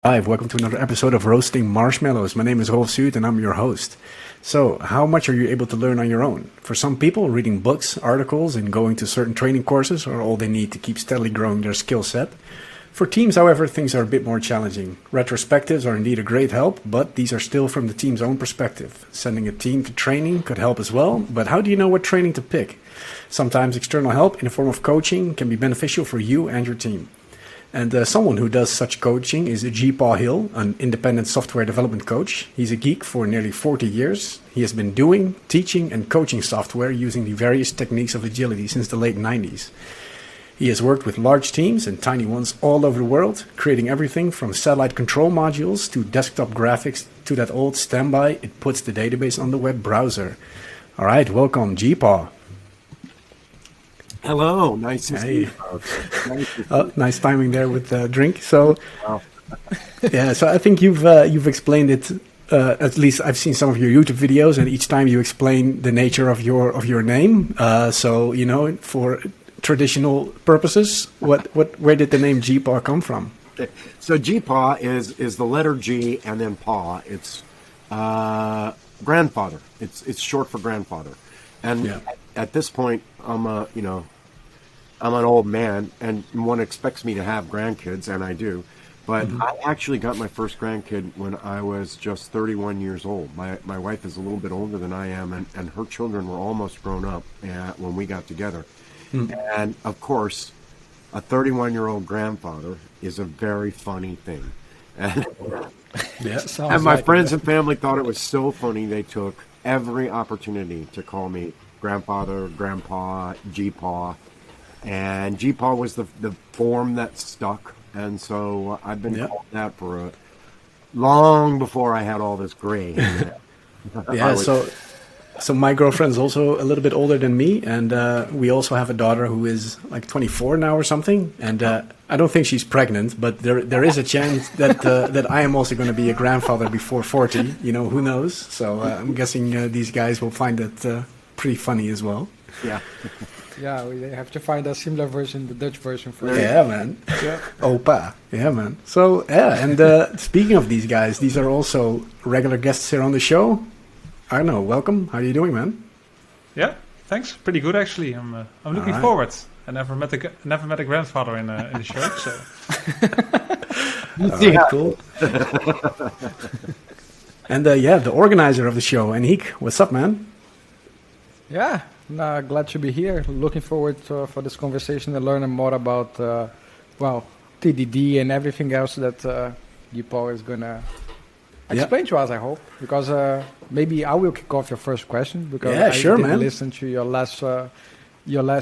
Hi, welcome to another episode of Roasting Marshmallows. My name is Rolf Zuid and I'm your host. So, how much are you able to learn on your own? For some people, reading books, articles, and going to certain training courses are all they need to keep steadily growing their skill set. For teams, however, things are a bit more challenging. Retrospectives are indeed a great help, but these are still from the team's own perspective. Sending a team to training could help as well, but how do you know what training to pick? Sometimes external help in the form of coaching can be beneficial for you and your team. And someone who does such coaching is GeePaw Hill, an independent software development coach. He's a geek for nearly 40 years. He has been doing, teaching, and coaching software using the various techniques of agility since the late 90s. He has worked with large teams and tiny ones all over the world, creating everything from satellite control modules to desktop graphics to that old standby, it puts the database on the web browser. All right, welcome, GeePaw. Hello, nice to see you. Nice timing there with the drink. So, Wow. yeah, so I think you've explained it. At least I've seen some of your YouTube videos, and each time you explain the nature of your name. So for traditional purposes, where did the name GeePaw come from? Okay. So GeePaw is the letter G and then paw. It's grandfather. It's short for grandfather. And Yeah. at this point, I'm an old man, and one expects me to have grandkids, and I do. But I actually got my first grandkid when I was just 31 years old. My wife is a little bit older than I am, and her children were almost grown up when we got together. And of course, a 31-year-old grandfather is a very funny thing. And, Yeah. and my friends and family thought it was so funny, they took every opportunity to call me grandfather, grandpa, G-Paw. And G-Paw was the form that stuck. And so I've been called that for long before I had all this gray hair. Yeah. So my girlfriend's also a little bit older than me, and we also have a daughter who is like 24 now or something. And I don't think she's pregnant, but there is a chance that that I am also going to be a grandfather before 40. Who knows? So I'm guessing these guys will find that pretty funny as well. Yeah. Yeah, we have to find a similar version, the Dutch version for you. Yeah, man. Yeah. Opa. Yeah, man. So, yeah, and speaking of these guys, these are also regular guests here on the show. Arno, welcome. How are you doing, man? Yeah, thanks. Pretty good actually. I'm looking right. forward. I never met a grandfather in the show, so All right, cool. And the organizer of the show, Henrique. What's up, man? Yeah, no, glad to be here. Looking forward for this conversation and learning more about, TDD and everything else that GeePaw is going to explain to us, I hope. Because maybe I will kick off your first question. Because Yeah, I sure, didn't man. listen to your last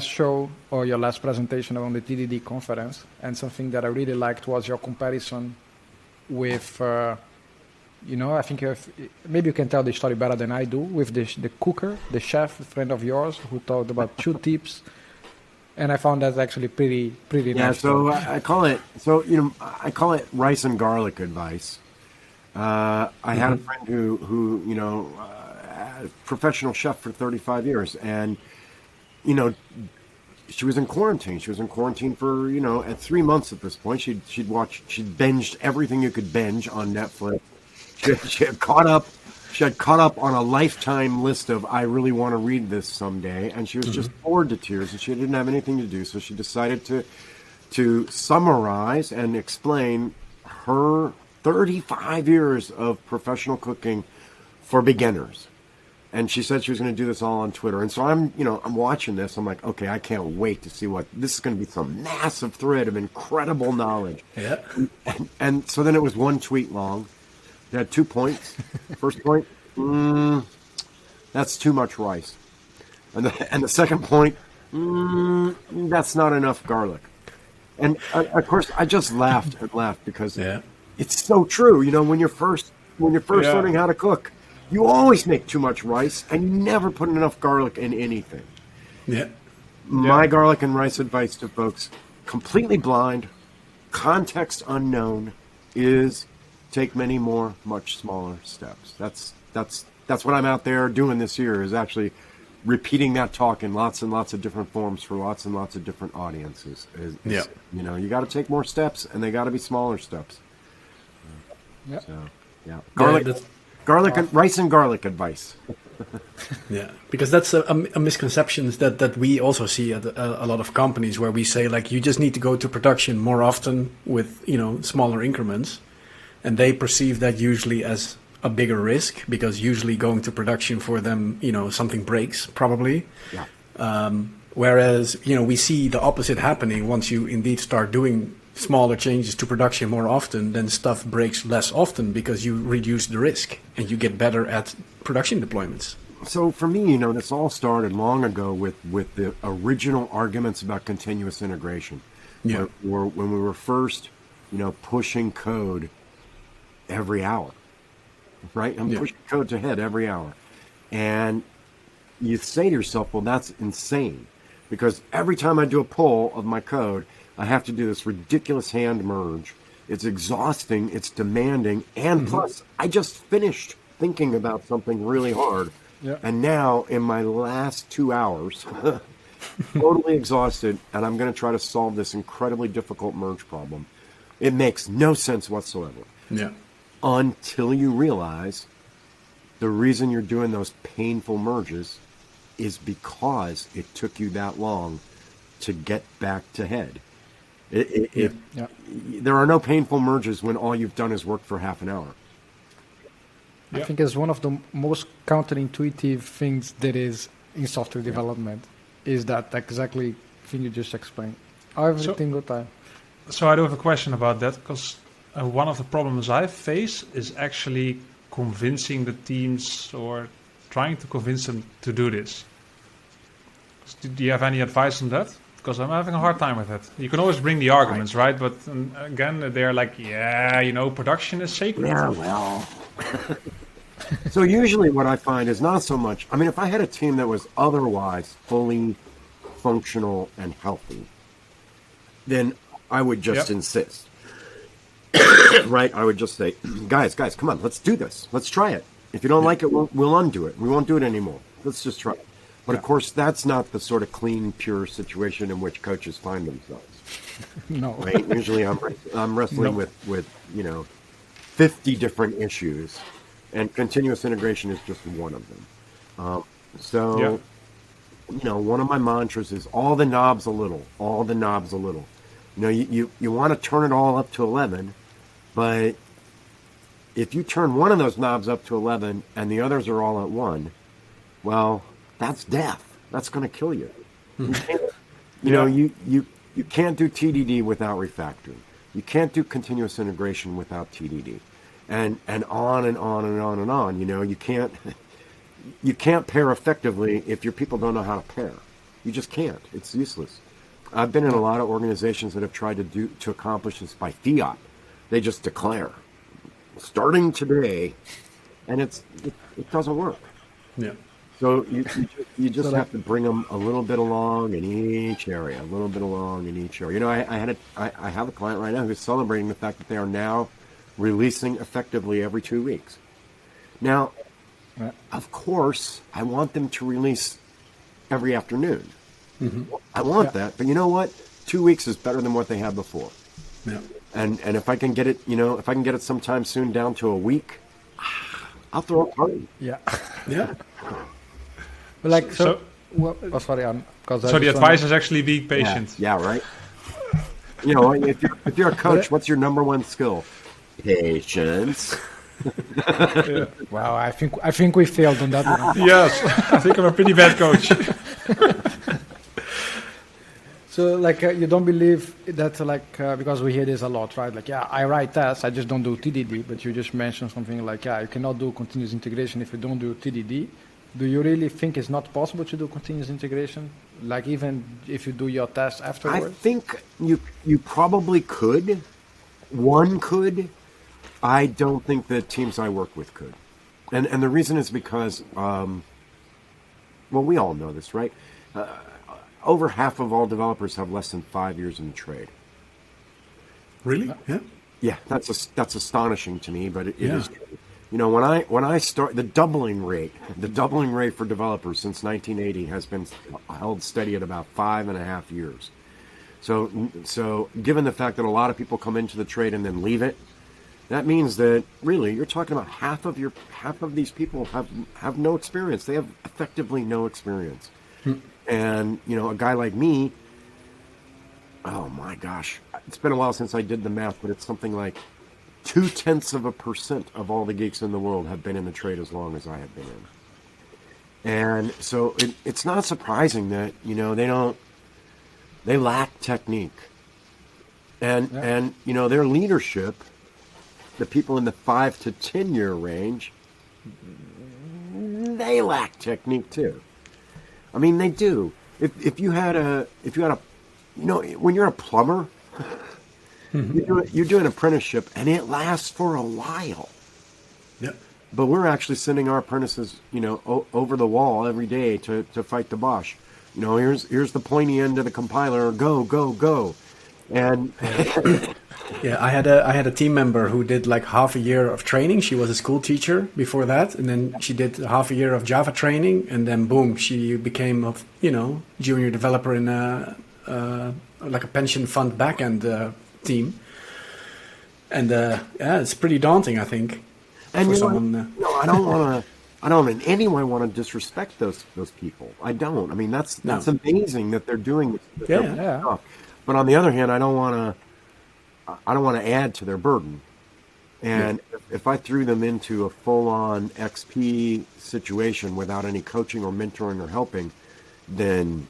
show or your last presentation on the TDD conference. And something that I really liked was your comparison with... I think maybe you can tell the story better than I do with the cooker, the chef, a friend of yours, who talked about 2 tips, and I found that actually pretty Yeah, nice. so I call it rice and garlic advice. I had a friend who professional chef for 35 years, and she was in quarantine. She was in quarantine for at 3 months at this point. She'd binged everything you could binge on Netflix. She had caught up. She had caught up on a lifetime list of I really want to read this someday, and she was just bored to tears, and she didn't have anything to do. So she decided to summarize and explain her 35 years of professional cooking for beginners. And she said she was going to do this all on Twitter. And so I'm watching this. I'm like, okay, I can't wait to see what this is going to be. Some massive thread of incredible knowledge. Yeah. And so then it was one tweet long. It had 2 points. First point, that's too much rice. And the second point, that's not enough garlic. And of course, I just laughed and laughed because it's so true. When you're first learning how to cook, you always make too much rice and you never put enough garlic in anything. Yeah. My garlic and rice advice to folks, completely blind, context unknown, is take many more, much smaller steps. That's what I'm out there doing this year, is actually repeating that talk in lots and lots of different forms for lots and lots of different audiences. You got to take more steps, and they got to be smaller steps. Yeah. So, yeah. Yeah, Garlic, that's- garlic, rice and garlic advice. Yeah, because that's a misconception that we also see at a lot of companies where we say like you just need to go to production more often with smaller increments, and they perceive that usually as a bigger risk because usually going to production for them something breaks probably. Yeah. Whereas we see the opposite happening once you indeed start doing smaller changes to production more often, then stuff breaks less often because you reduce the risk and you get better at production deployments. So for me, this all started long ago with the original arguments about continuous integration. Yeah. When we were first, pushing code every hour, right? I'm pushing code to head every hour. And you say to yourself, well, that's insane. Because every time I do a pull of my code, I have to do this ridiculous hand merge. It's exhausting, it's demanding, and plus, I just finished thinking about something really hard. Yeah. And now, in my last 2 hours, totally exhausted, and I'm going to try to solve this incredibly difficult merge problem. It makes no sense whatsoever. Yeah. Until you realize the reason you're doing those painful merges is because it took you that long to get back to head. There are no painful merges when all you've done is work for half an hour. I think it's one of the most counterintuitive things there is in software development is that exactly thing you just explained. Every single time. So I do have a question about that because one of the problems I face is actually convincing the teams or trying to convince them to do this. Do you have any advice on that? Because I'm having a hard time with it. You can always bring the arguments, right? But again, they're like, production is sacred. Yeah, well. So usually what I find is not so much, if I had a team that was otherwise fully functional and healthy, then I would just insist. Right? I would just say, guys, come on, let's do this. Let's try it. If you don't like it, we'll undo it. We won't do it anymore. Let's just try it. But of course, that's not the sort of clean, pure situation in which coaches find themselves. No. Right? Usually I'm wrestling with 50 different issues, and continuous integration is just one of them. One of my mantras is all the knobs a little, all the knobs a little. You want to turn it all up to 11, but if you turn one of those knobs up to 11 and the others are all at 1, well, that's death. That's going to kill you. You can't do TDD without refactoring. You can't do continuous integration without TDD, and on and on and on and on. You can't pair effectively if your people don't know how to pair. You just can't. It's useless. I've been in a lot of organizations that have tried to accomplish this by fiat. They just declare, starting today, and it doesn't work. Yeah. So you just have to bring them a little bit along in each area, a little bit along in each area. I have a client right now who's celebrating the fact that they are now releasing effectively every 2 weeks. Now, of course, I want them to release every afternoon. Mm-hmm. I want that, but you know what? 2 weeks is better than what they had before. Yeah. And if I can get it sometime soon down to a week, I'll throw a party. Yeah. Yeah. But sorry, because So the advice is actually be patient. Yeah, right. If you're a coach, what's your number one skill? Patience. Wow, I think we failed on that one. Yes, I think I'm a pretty bad coach. So you don't believe that because we hear this a lot, right? I write tests, I just don't do TDD. But you just mentioned something like you cannot do continuous integration if you don't do TDD. Do you really think it's not possible to do continuous integration? Even if you do your test afterwards? I think you probably could. One could. I don't think the teams I work with could. And the reason is because, we all know this, right? Over half of all developers have less than 5 years in the trade. Really? Yeah. Yeah, that's astonishing to me, but it is true. When I start, the doubling rate for developers since 1980 has been held steady at about 5.5 years. So given the fact that a lot of people come into the trade and then leave it, that means that really you're talking about half of these people have no experience. They have effectively no experience. And, a guy like me, oh my gosh, it's been a while since I did the math, but it's something like 0.2% of all the geeks in the world have been in the trade as long as I have been in. And so it's not surprising that, they lack technique. And their leadership, the people in the 5 to 10 year range, they lack technique too. I mean, they do. If you had a when you're a plumber, you do an apprenticeship and it lasts for a while. Yeah. But we're actually sending our apprentices, over the wall every day to fight the Bosch. Here's the pointy end of the compiler. Go, go, go. And Yeah, I had a team member who did like half a year of training. She was a school teacher before that, and then she did half a year of Java training, and then boom, she became a junior developer in like a pension fund backend team. And it's pretty daunting, I think, for someone. I don't in any way want to disrespect those people. I don't. I mean, that's amazing that they're doing this. Yeah. But on the other hand, I don't want to add to their burden. And if I threw them into a full-on XP situation without any coaching or mentoring or helping, then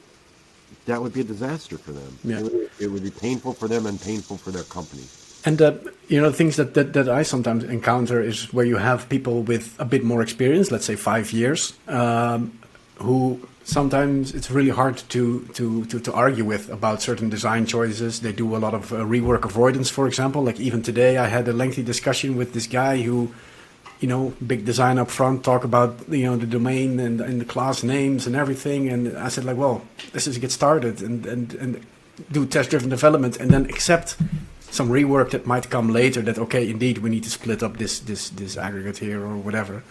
that would be a disaster for them. Yeah. It would be painful for them and painful for their company. And things that I sometimes encounter is where you have people with a bit more experience, let's say 5 years, who sometimes it's really hard to argue with about certain design choices. They do a lot of rework avoidance, for example. Like even today, I had a lengthy discussion with this guy who, big design up front, talk about the domain and the class names and everything. And I said, like, well, let's just get started and do test-driven development, and then accept some rework that might come later. That okay, indeed, we need to split up this aggregate here or whatever.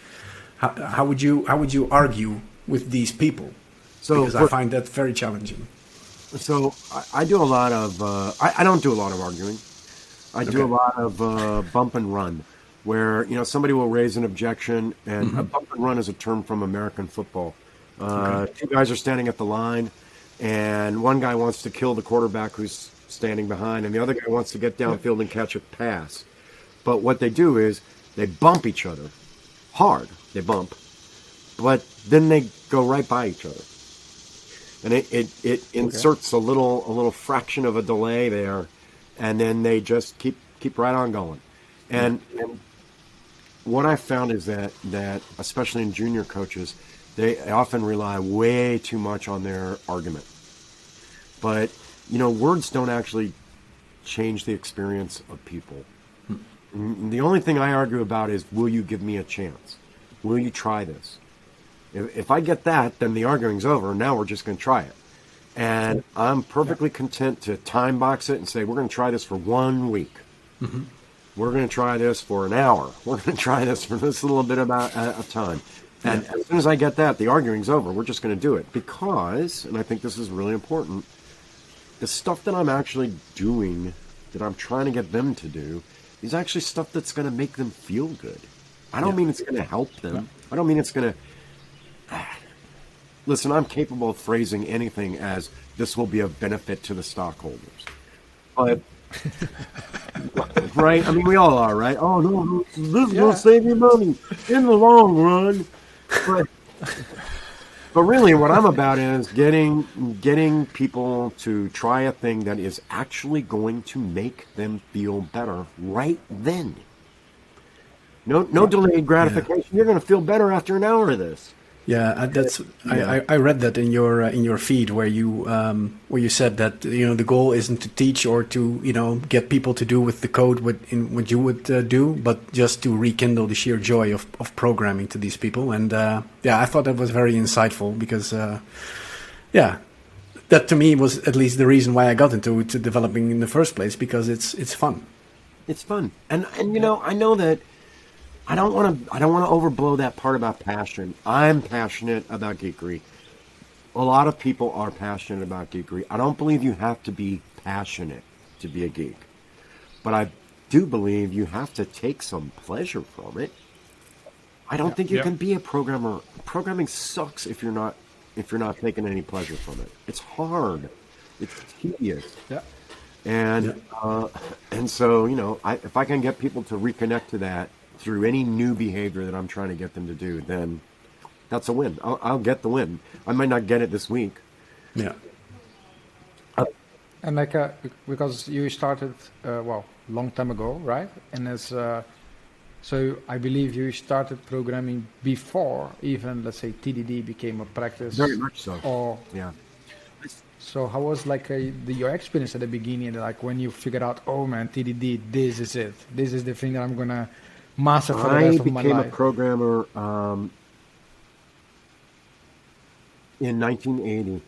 How would you argue with these people? Because I find that very challenging. So I do a lot of I don't do a lot of arguing. I do a lot of bump and run, where somebody will raise an objection, and a bump and run is a term from American football. Two guys are standing at the line, and one guy wants to kill the quarterback who's standing behind, and the other guy wants to get downfield and catch a pass. But what they do is they bump each other hard. They bump, but then they go right by each other, and it inserts a little fraction of a delay there, and then they just keep right on going. And what I found is that especially in junior coaches, they often rely way too much on their argument. But words don't actually change the experience of people. The only thing I argue about is, will you give me a chance? Will you try this? If I get that, then the arguing's over. Now we're just going to try it. And I'm perfectly content to time box it and say, we're going to try this for 1 week. Mm-hmm. We're going to try this for an hour. We're going to try this for this little bit of time. And as soon as I get that, the arguing's over. We're just going to do it. Because, and I think this is really important, the stuff that I'm actually doing, that I'm trying to get them to do, is actually stuff that's going to make them feel good. I don't mean it's going to help them. I don't mean it's going to... Listen, I'm capable of phrasing anything as, this will be of benefit to the stockholders. But... right? I mean, we all are, right? Oh, no, this will save you money in the long run. But really, what I'm about is getting people to try a thing that is actually going to make them feel better right then. No delayed gratification. You're going to feel better after an hour of this. Yeah, I read that in your feed where you said that the goal isn't to teach or to get people to do with the code what you would do, but just to rekindle the sheer joy of programming to these people. And I thought that was very insightful because that to me was at least the reason why I got into developing in the first place, because it's fun. It's fun, and I know that. I don't want to overblow that part about passion. I'm passionate about geekery. A lot of people are passionate about geekery. I don't believe you have to be passionate to be a geek. But do believe you have to take some pleasure from it. I don't think you Yeah. can be a programmer. Programming sucks if you're not taking any pleasure from it. It's hard. It's tedious. Yeah. And Yeah. and so, if I can get people to reconnect to that through any new behavior that I'm trying to get them to do, then that's a win. I'll get the win. I might not get it this week. Yeah. And like, because you started, long time ago, right? And as so I believe you started programming before even, let's say, TDD became a practice. Very much so. Or Yeah. so how was like your experience at the beginning, like when you figured out, oh man, TDD, this is it. This is the thing that I'm gonna master for the I rest of my became a life. programmer in 1980.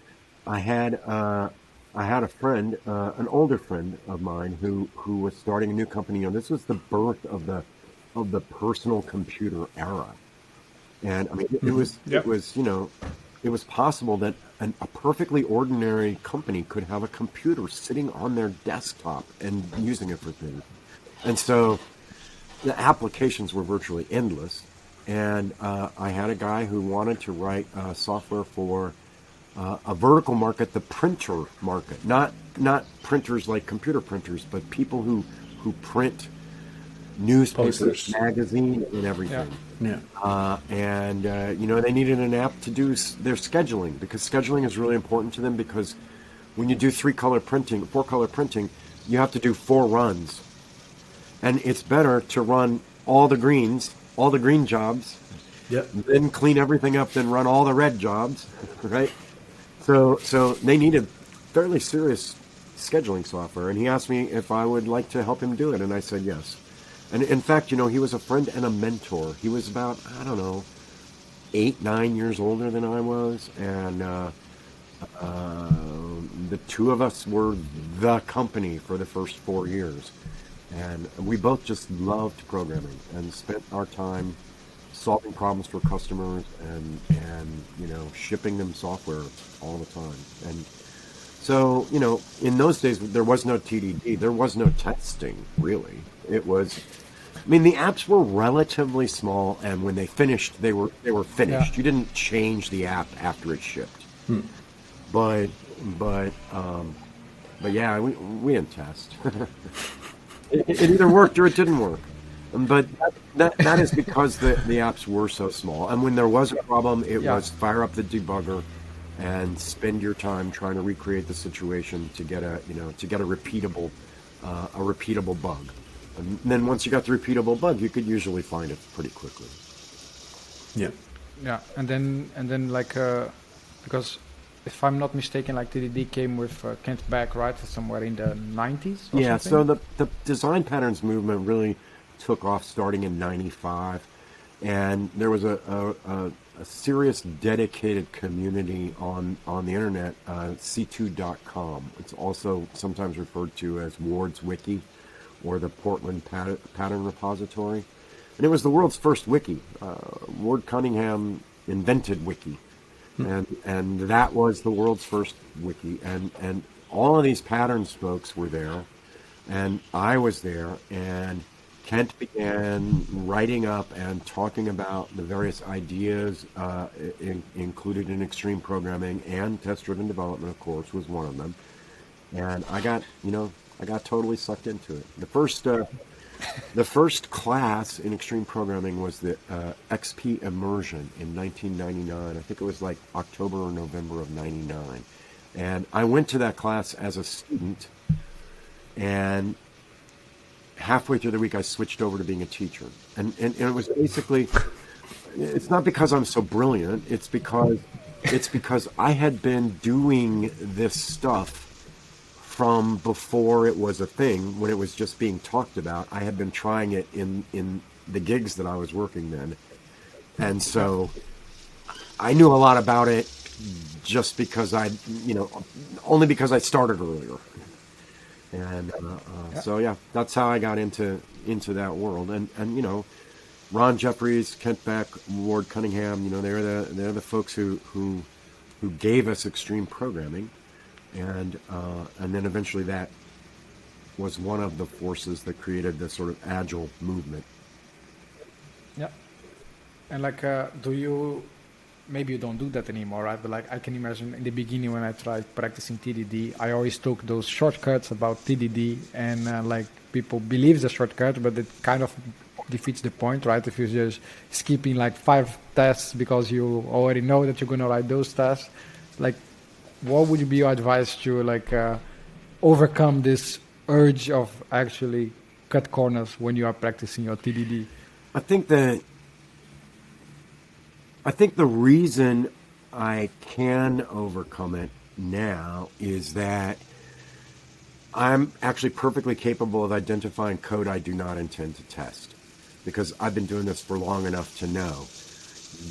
I had a friend, an older friend of mine, who was starting a new company. This was the birth of the personal computer era, and I mean, Yep. it was possible that a perfectly ordinary company could have a computer sitting on their desktop and using it for things, and so the applications were virtually endless. And I had a guy who wanted to write software for a vertical market, the printer market, not printers like computer printers, but people who print newspapers, Posters. magazine, and everything. Yeah. And they needed an app to do their scheduling, because scheduling is really important to them, because when you do four color printing, you have to do 4 runs, and it's better to run all the green jobs, Yep. then clean everything up, then run all the red jobs, right? So they needed fairly serious scheduling software, and he asked me if I would like to help him do it, and I said yes. And in fact, he was a friend and a mentor. He was about, I don't know, 8, 9 years older than I was, and the two of us were the company for the first 4 years. And we both just loved programming and spent our time solving problems for customers and shipping them software all the time. And so, in those days there was no TDD, there was no testing really. It was, I mean, the apps were relatively small, and when they finished, they were finished. Yeah. You didn't change the app after it shipped. But yeah, we didn't test. It either worked or it didn't work. But that is because the apps were so small. And when there was a problem, it Yeah. was fire up the debugger and spend your time trying to recreate the situation to get a repeatable bug. And then once you got the repeatable bug, you could usually find it pretty quickly. Yeah. Yeah, and then like because if I'm not mistaken, like TDD came with Kent Beck, right, somewhere in the 90s. Or Yeah, something? so the design patterns movement really took off starting in '95, and there was a serious dedicated community on the internet, c2.com. It's also sometimes referred to as Ward's Wiki, or the Portland Pattern Repository. And it was the world's first wiki. Ward Cunningham invented wiki. And that was the world's first wiki. And all of these patterns folks were there, and I was there, and Kent began writing up and talking about the various ideas included in extreme programming, and test-driven development, of course, was one of them. And I got totally sucked into it. The first class in extreme programming was the XP Immersion in 1999. I think it was like October or November of '99. And I went to that class as a student, and halfway through the week I switched over to being a teacher. And it was basically, it's not because I'm so brilliant, it's because I had been doing this stuff from before it was a thing, when it was just being talked about. I had been trying it in the gigs that I was working then. And so I knew a lot about it just because only because I started earlier. And so yeah, that's how I got into that world. And Ron Jeffries, Kent Beck, Ward Cunningham, they're the folks who gave us extreme programming. And then eventually that was one of the forces that created this sort of agile movement. Yeah. And like, do you, maybe you don't do that anymore, right? But like, I can imagine in the beginning when I tried practicing TDD, I always took those shortcuts about TDD, and like people believe the shortcut, but it kind of defeats the point, right? If you're just skipping like 5 tests because you already know that you're going to write those tests, like, what would be your advice to like overcome this urge of actually cut corners when you are practicing your TDD? I think the reason I can overcome it now is that I'm actually perfectly capable of identifying code I do not intend to test, because I've been doing this for long enough to know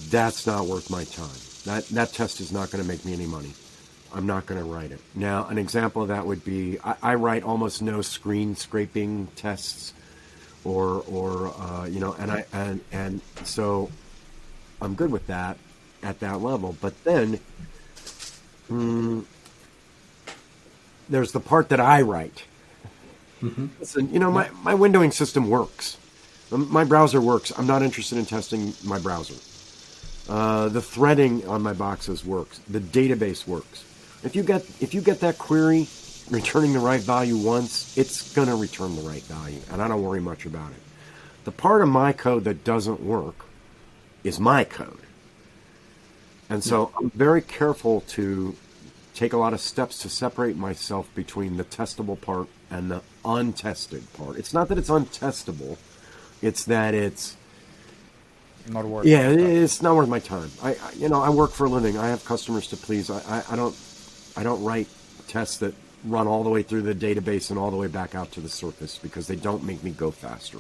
that's not worth my time. That test is not going to make me any money. I'm not going to write it. Now, an example of that would be I write almost no screen scraping tests, or and so I'm good with that at that level. But then there's the part that I write. Mm-hmm. Listen, my windowing system works. My browser works. I'm not interested in testing my browser. The threading on my boxes works. The database works. If you get that query returning the right value once, it's going to return the right value, and I don't worry much about it. The part of my code that doesn't work is my code. And so I'm very careful to take a lot of steps to separate myself between the testable part and the untested part. It's not that it's untestable, it's that it's not worth it's not worth my time. I work for a living. I have customers to please. I don't write tests that run all the way through the database and all the way back out to the surface, because they don't make me go faster.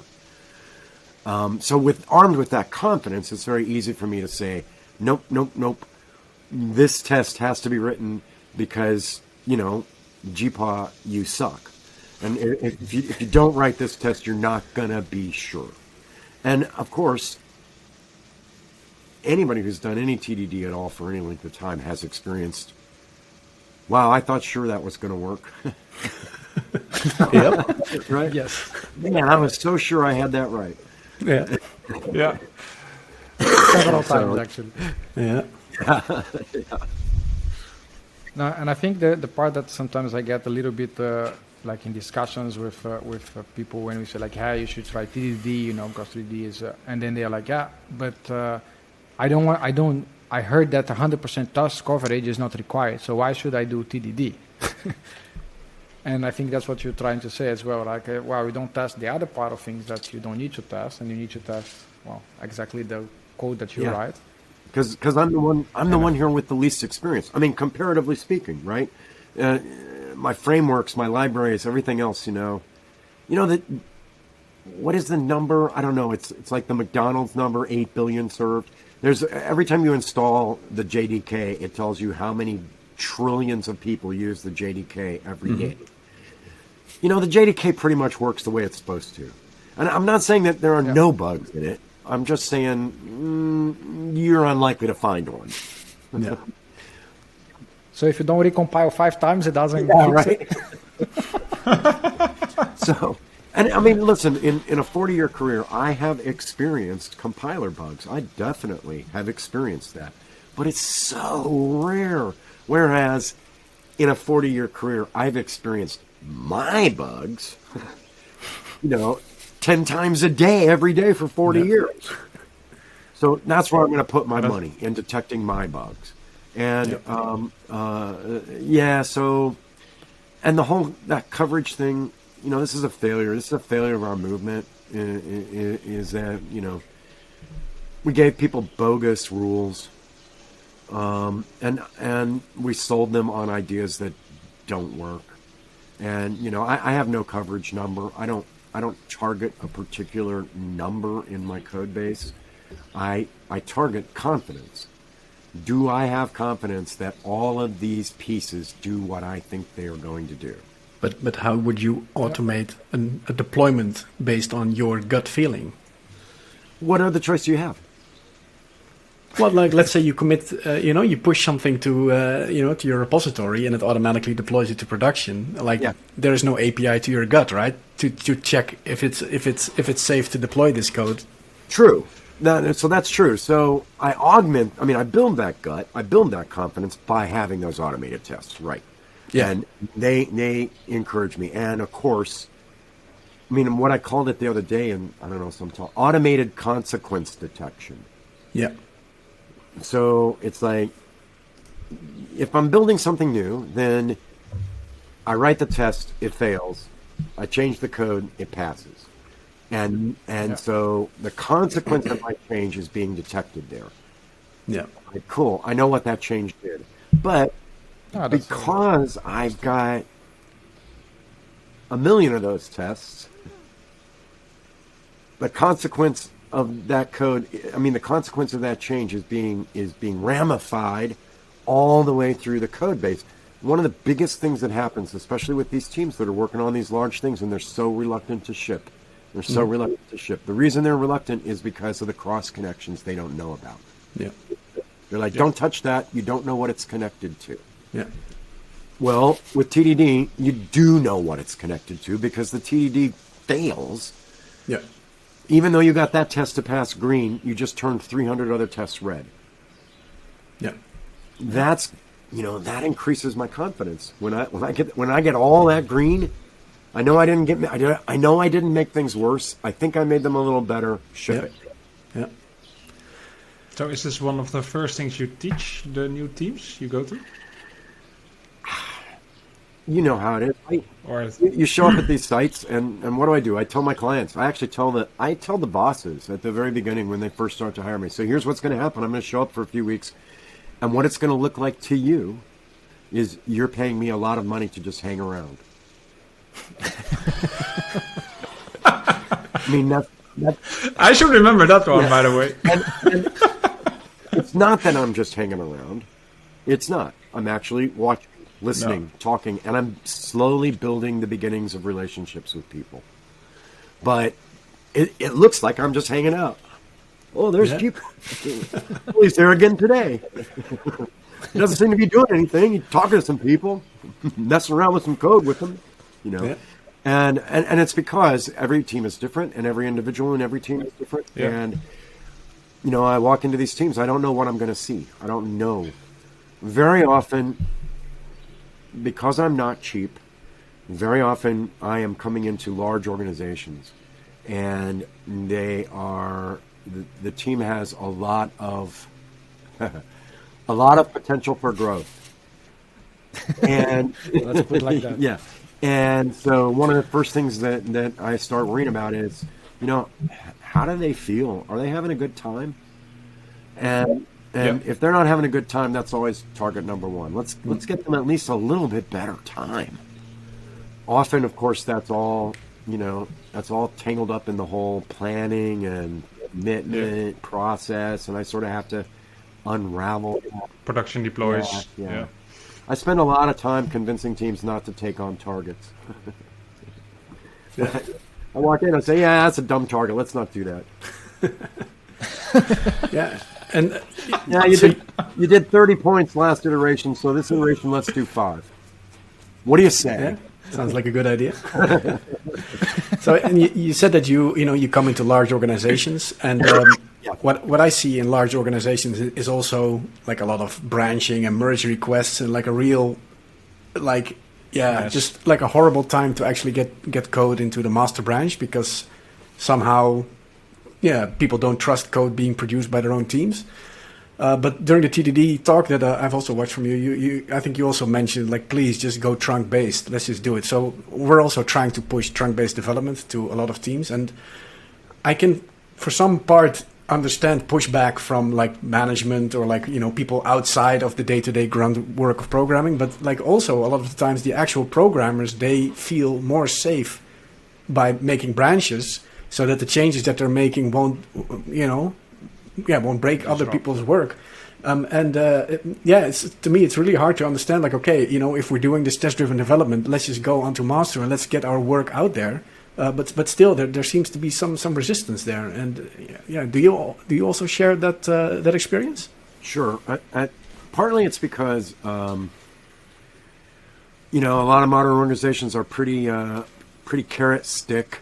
So armed with that confidence, it's very easy for me to say, nope. This test has to be written because, GeePaw, you suck. And if you don't write this test, you're not going to be sure. And, of course, anybody who's done any TDD at all for any length of time has experienced, wow, I thought sure that was going to work. Yep. Right? Yes. Man, I was so sure I had that right. Yeah. Yeah. Several times, actually. Yeah. No, and I think the part that sometimes I get a little bit like in discussions with people when we say like, hey, you should try TDD, because 3D is, and then they're like, yeah, but I heard that 100% task coverage is not required, so why should I do TDD? And I think that's what you're trying to say as well, like, well, we don't test the other part of things that you don't need to test, and you need to test, well, exactly the code that you write. Because I'm the one here with the least experience. I mean, comparatively speaking, right? My frameworks, my libraries, everything else, that. What is the number? I don't know. It's like the McDonald's number, 8 billion served. There's every time you install the JDK, it tells you how many trillions of people use the JDK every day. The JDK pretty much works the way it's supposed to. And I'm not saying that there are no bugs in it. I'm just saying you're unlikely to find one. Yeah. So if you don't recompile 5 times, it doesn't fix it. So, and I mean, listen, in a 40-year career, I have experienced compiler bugs. I definitely have experienced that. But it's so rare. Whereas in a 40-year career, I've experienced my bugs, 10 times a day, every day for 40 years. So that's where I'm going to put my money, in detecting my bugs. And, so, and the whole, that coverage thing, this is a failure. This is a failure of our movement, is that, we gave people bogus rules, and we sold them on ideas that don't work. And, I have no coverage number. I don't target a particular number in my code base. I target confidence. Do I have confidence that all of these pieces do what I think they are going to do? But how would you automate a deployment based on your gut feeling? What other choice do you have? Well, like let's say you commit, you push something to your repository, and it automatically deploys it to production. Like there is no API to your gut, right? To check if it's safe to deploy this code. True. So that's true. So I build that gut, I build that confidence by having those automated tests, right? Yeah. And they encourage me. And of course, what I called it the other day, and I don't know, some talk, automated consequence detection. Yeah. So it's like, if I'm building something new, then I write the test, it fails. I change the code, it passes. And so the consequence of my change is being detected there. Yeah. Like, cool. I know what that change did. But because I've got a million of those tests, the consequence of that code, the consequence of that change is being ramified all the way through the code base. One of the biggest things that happens, especially with these teams that are working on these large things, and they're so reluctant to ship. The reason they're reluctant is because of the cross connections they don't know about. Yeah. They're like, don't touch that. You don't know what it's connected to. Yeah. Well, with TDD, you do know what it's connected to because the TDD fails. Yeah. Even though you got that test to pass green, you just turned 300 other tests red. Yeah. That increases my confidence. When I get all that green, I know I didn't make things worse. I think I made them a little better. Ship it. Yeah. So is this one of the first things you teach the new teams you go to? You know how it is. You show up at these sites, and what do? I tell my clients. I actually tell the bosses at the very beginning when they first start to hire me. So here's what's going to happen. I'm going to show up for a few weeks, and what it's going to look like to you is you're paying me a lot of money to just hang around. I should remember that one, by the way. And it's not that I'm just hanging around. It's not. I'm actually watching, listening, talking, and I'm slowly building the beginnings of relationships with people. But it looks like I'm just hanging out. Oh, there's GeePaw. Oh, he's there again today. He doesn't seem to be doing anything. He's talking to some people, messing around with some code with them, Yeah. And it's because every team is different, and every individual in every team is different. Yeah. And I walk into these teams, I don't know what I'm going to see. I don't know. Very often, because I'm not cheap, very often I am coming into large organizations, and they are the team has a lot of potential for growth. And let's put it like that. Yeah. And so one of the first things that I start worrying about is, how do they feel? Are they having a good time? And if they're not having a good time, that's always target number one. Let's get them at least a little bit better time. Often, of course, that's all tangled up in the whole planning and commitment process, and I sort of have to unravel Production deploys. Yeah. I spend a lot of time convincing teams not to take on targets. I walk in and say, yeah, that's a dumb target. Let's not do that. Yeah. And you did 30 points last iteration, so this iteration, let's do 5. What do you say? Yeah, sounds like a good idea. So, and you said that you come into large organizations, and what I see in large organizations is also like a lot of branching and merge requests, and like a real, just like a horrible time to actually get code into the master branch, because somehow, people don't trust code being produced by their own teams. But during the TDD talk that I've also watched from you, I think you also mentioned, please just go trunk-based. Let's just do it. So we're also trying to push trunk-based development to a lot of teams. And I can, for some part, understand pushback from management or people outside of the day-to-day grunt work of programming. But also a lot of the times the actual programmers, they feel more safe by making branches so that the changes that they're making won't break other people's work. To me, it's really hard to understand, if we're doing this test-driven development, let's just go onto master and let's get our work out there. but still, there seems to be some resistance there. And yeah, do you also share that experience? Sure. Partly it's because a lot of modern organizations are pretty carrot stick.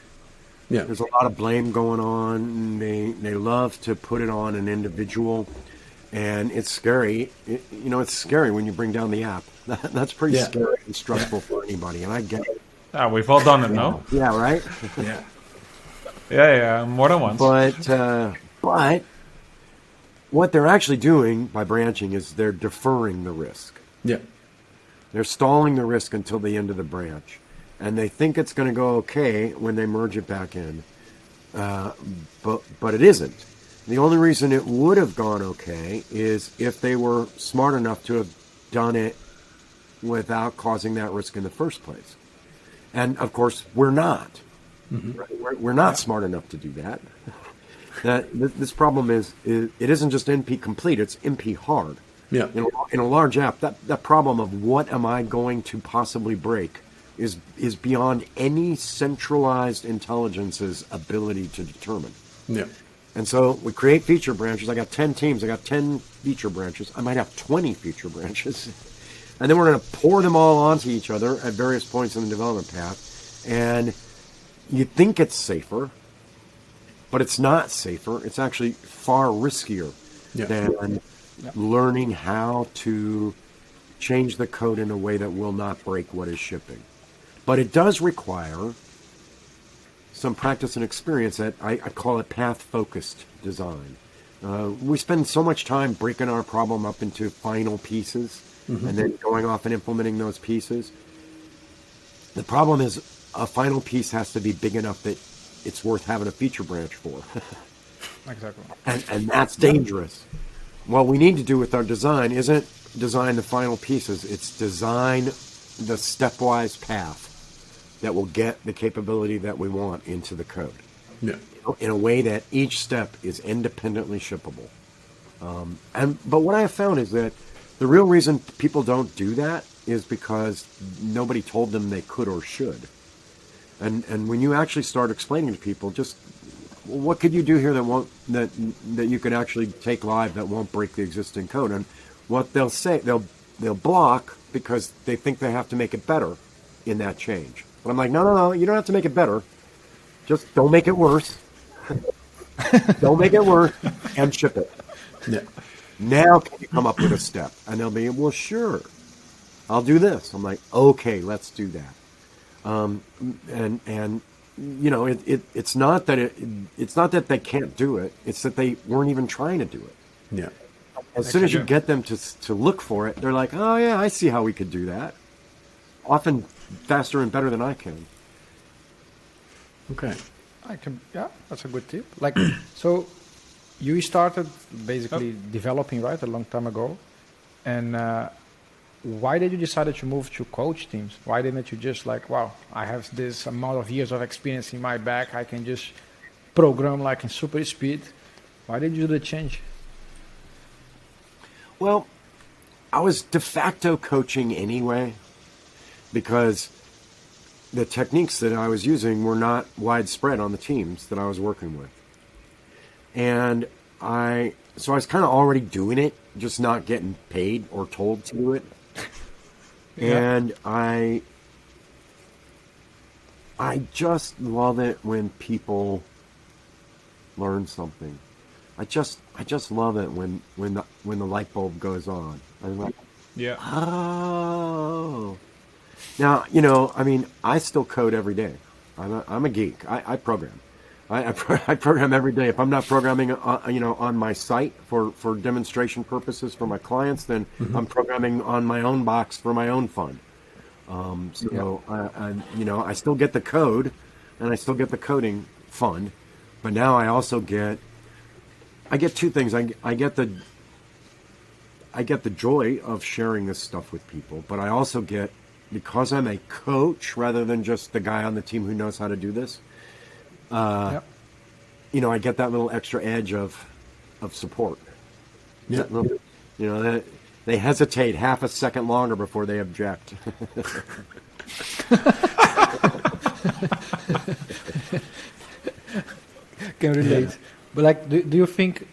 Yeah. There's a lot of blame going on. And they love to put it on an individual, and it's scary. It's scary when you bring down the app. That's pretty scary and stressful for anybody, and I get it. Yeah, we've all done it, no? Yeah, right? Yeah. Yeah, more than once. But what they're actually doing by branching is they're deferring the risk. Yeah. They're stalling the risk until the end of the branch. And they think it's going to go okay when they merge it back in. But it isn't. The only reason it would have gone okay is if they were smart enough to have done it without causing that risk in the first place. And, of course, we're not. Mm-hmm. We're not smart enough to do that. This problem is it isn't just NP complete, it's NP hard. Yeah. In a large app, that problem of what am I going to possibly break is beyond any centralized intelligence's ability to determine. Yeah. And so we create feature branches. I got 10 teams. I got 10 feature branches. I might have 20 feature branches. And then we're going to pour them all onto each other at various points in the development path. And you think it's safer, but it's not safer. It's actually far riskier than learning how to change the code in a way that will not break what is shipping. But it does require some practice and experience that I call it path-focused design. We spend so much time breaking our problem up into final pieces and then going off and implementing those pieces. The problem is a final piece has to be big enough that it's worth having a feature branch for. Exactly. And that's dangerous. What we need to do with our design isn't design the final pieces, it's design the stepwise path that will get the capability that we want into the code. Yeah. In a way that each step is independently shippable. But what I have found is that the real reason people don't do that is because nobody told them they could or should. And when you actually start explaining to people, just what could you do here that you could actually take live that won't break the existing code? And what they'll say, they'll block because they think they have to make it better in that change. But I'm like, no, you don't have to make it better. Just don't make it worse. Don't make it worse and ship it. Yeah. Now can you come up with a step? And they'll be, well, sure, I'll do this. I'm like, okay, let's do that. It's not that they can't do it. It's that they weren't even trying to do it. Yeah. As soon as you get them to look for it, they're like, oh yeah, I see how we could do that. Often faster and better than I can. Okay. That's a good tip. Like, so you started basically developing, right, a long time ago. And why did you decide to move to coach teams? Why didn't you just like, wow, I have this amount of years of experience in my back. I can just program like in super speed. Why did you do the change? Well, I was de facto coaching anyway because the techniques that I was using were not widespread on the teams that I was working with. And I was kind of already doing it, just not getting paid or told to do it. And I just love it when people learn something. I just love it when the light bulb goes on. I'm like, oh. Now, I still code every day. I'm a geek. I program. I program every day. If I'm not programming, on my site for demonstration purposes for my clients, then I'm programming on my own box for my own fun. I still get the code, and I still get the coding fun, but now I also get two things. I get the joy of sharing this stuff with people, but I also get, because I'm a coach rather than just the guy on the team who knows how to do this. I get that little extra edge of support. Yeah. That they hesitate half a second longer before they object. Can relate. But like, do you think?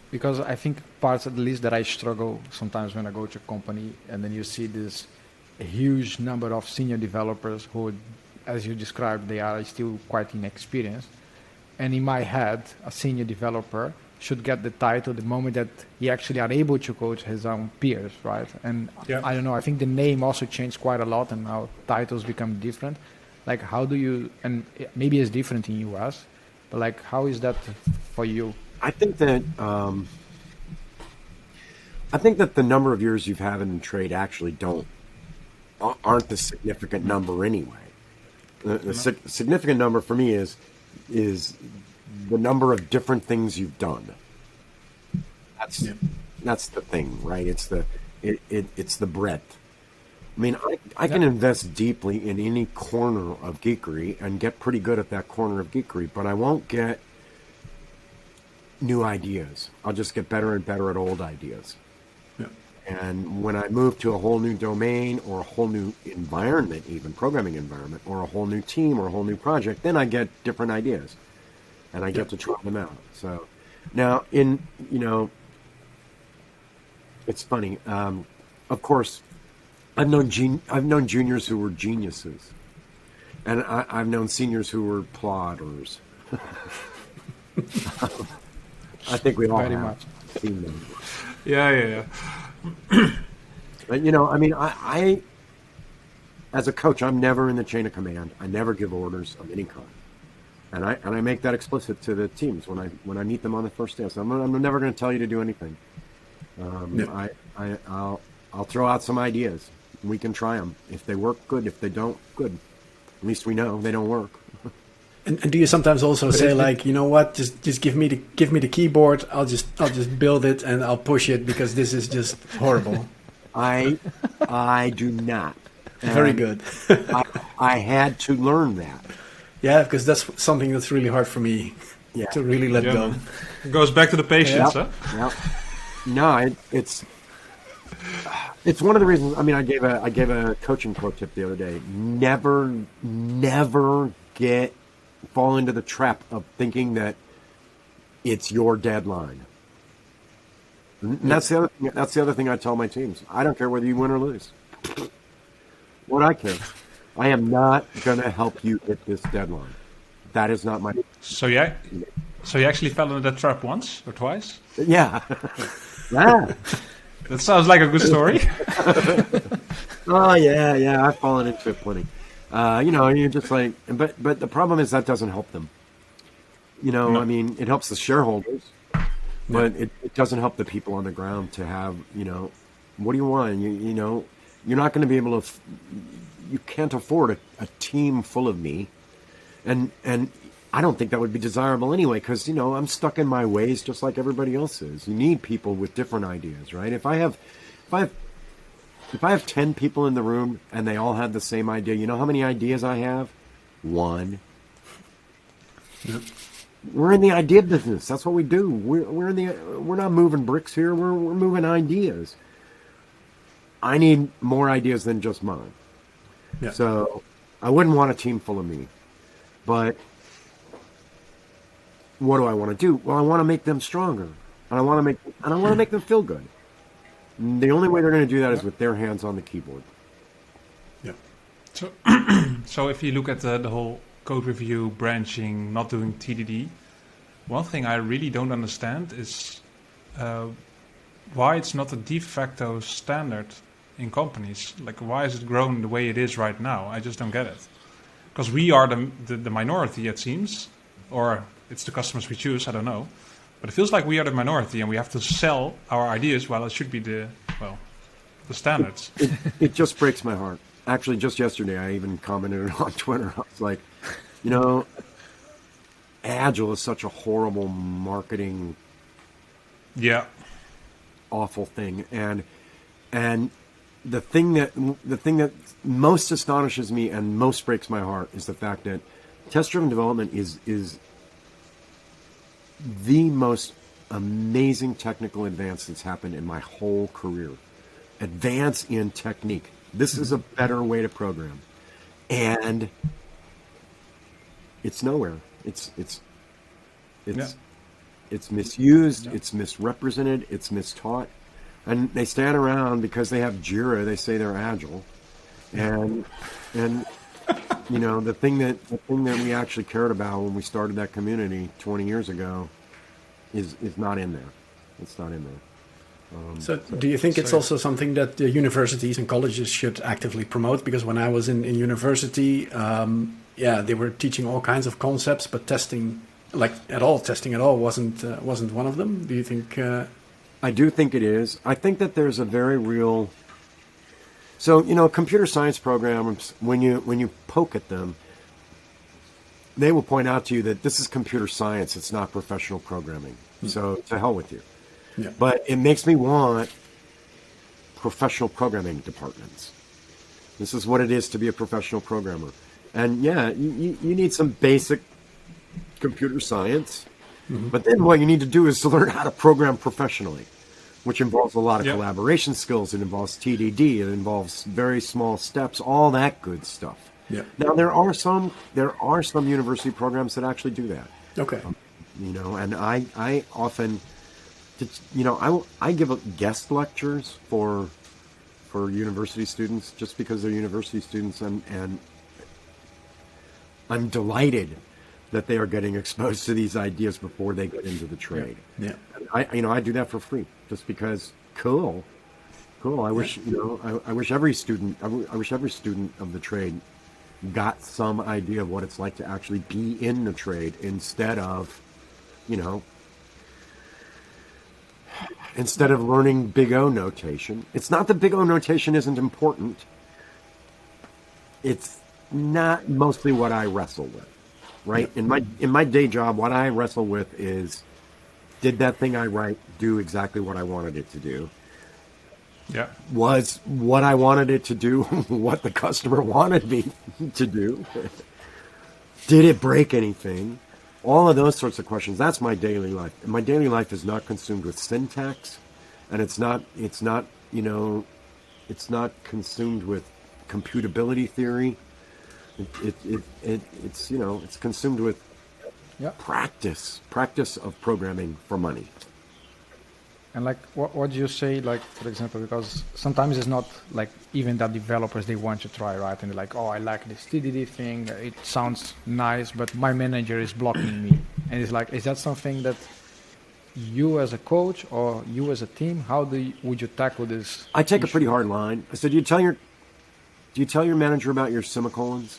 Because I think parts at least that I struggle sometimes when I go to a company and then you see this huge number of senior developers who, as you described, they are still quite inexperienced. And in my head, a senior developer should get the title the moment that he actually are able to coach his own peers, right? And Yeah. I don't know, I think the name also changed quite a lot and how titles become different. Like how do you, and maybe it's different in US, but like how is that for you? I think that the number of years you've had in trade actually aren't the significant number anyway. The significant number for me is the number of different things you've done. That's the thing, right? It's the breadth. I mean, I can invest deeply in any corner of geekery and get pretty good at that corner of geekery, but I won't get new ideas. I'll just get better and better at old ideas. Yeah. And when I move to a whole new domain or a whole new environment, even programming environment, or a whole new team or a whole new project, then I get different ideas and I get to try them out. So now it's funny. Of course, I've known juniors who were geniuses, and I've known seniors who were plodders. I think we all Very have much. seen them. Yeah. But I mean, I as a coach, I'm never in the chain of command. I never give orders of any kind, and I make that explicit to the teams when I meet them on the first day. So I'm never going to tell you to do anything. I'll throw out some ideas. We can try them. If they work, good. If they don't, good. At least we know they don't work. And do you sometimes also say like, you know what, just give me the keyboard. I'll just build it and I'll push it because this is just horrible. I do not. Very good. I had to learn that. Yeah, because that's something that's really hard for me to really let go. Man. It goes back to the patience, huh? Yep. No, it's one of the reasons. I mean, I gave a coaching pro tip the other day. Never fall into the trap of thinking that it's your deadline. And that's the other thing I tell my teams. I don't care whether you win or lose. What I care. I am not going to help you hit this deadline. That is not my. So you actually fell into that trap once or twice? Yeah. Yeah. That sounds like a good story. Oh yeah. I've fallen into it plenty. You're just like, but the problem is that doesn't help them. No. I mean, it helps the shareholders, but it doesn't help the people on the ground to have, what do you want? You're not going to be able to. You can't afford a team full of me, and I don't think that would be desirable anyway, because I'm stuck in my ways just like everybody else is. You need people with different ideas, right? If I have 10 people in the room and they all have the same idea, you know how many ideas I have? One. Yep. We're in the idea business. That's what we do. We're not moving bricks here. We're moving ideas. I need more ideas than just mine. Yeah. So I wouldn't want a team full of me. But what do I want to do? Well, I want to make them stronger. And I want to make them feel good. And the only way they're going to do that is with their hands on the keyboard. Yeah. So if you look at the whole code review, branching, not doing TDD, one thing I really don't understand is why it's not a de facto standard in companies. Like, why is it grown the way it is right now? I just don't get it. Because we are the minority, it seems, or it's the customers we choose, I don't know. But it feels like we are the minority and we have to sell our ideas while it should be the standards. It just breaks my heart. Actually, just yesterday, I even commented on Twitter. I was like, Agile is such a horrible marketing, awful thing. And the thing that most astonishes me and most breaks my heart is the fact that test-driven development is the most amazing technical advance that's happened in my whole career. Advance in technique. This is a better way to program. And it's nowhere. It's Yeah. it's misused, it's misrepresented, it's mistaught, and they stand around because they have Jira. They say they're agile, and you know, the thing that we actually cared about when we started that community 20 years ago is not in there. It's not in there. So do you think it's also something that the universities and colleges should actively promote? Because when I was in university, they were teaching all kinds of concepts, but testing at all wasn't one of them. Do you think? I do think it is. I think that there's a very real. So, you know, computer science programs, when you poke at them, they will point out to you that this is computer science. It's not professional programming. So to hell with you. Yeah. But it makes me want professional programming departments. This is what it is to be a professional programmer. And yeah, you need some basic computer science. Mm-hmm. But then what you need to do is to learn how to program professionally, which involves a lot of collaboration skills. It involves TDD. It involves very small steps, all that good stuff. Yeah. Now, there are some university programs that actually do that. Okay. You know, and I often... You know, I give guest lectures for university students just because they're university students, and I'm delighted that they are getting exposed to these ideas before they get into the trade. Yeah. I do that for free just because cool. I wish I wish every student of the trade got some idea of what it's like to actually be in the trade instead of, you know. Instead of learning Big O notation. It's not that Big O notation isn't important. It's not mostly what I wrestle with, right? Yeah. In my day job, what I wrestle with is, did that thing I write do exactly what I wanted it to do? Yeah. Was what I wanted it to do what the customer wanted me to do? Did it break anything? All of those sorts of questions. That's my daily life. And my daily life is not consumed with syntax, and it's not consumed with computability theory. It's consumed with practice of programming for money. And like, what do you say, like, for example, because sometimes it's not like even that developers, they want to try, right? And they're like, oh, I like this TDD thing. It sounds nice, but my manager is blocking me. And it's like, is that something that you as a coach or you as a team, would you tackle this? I take issue? a pretty hard line. I said, do you tell your manager about your semicolons?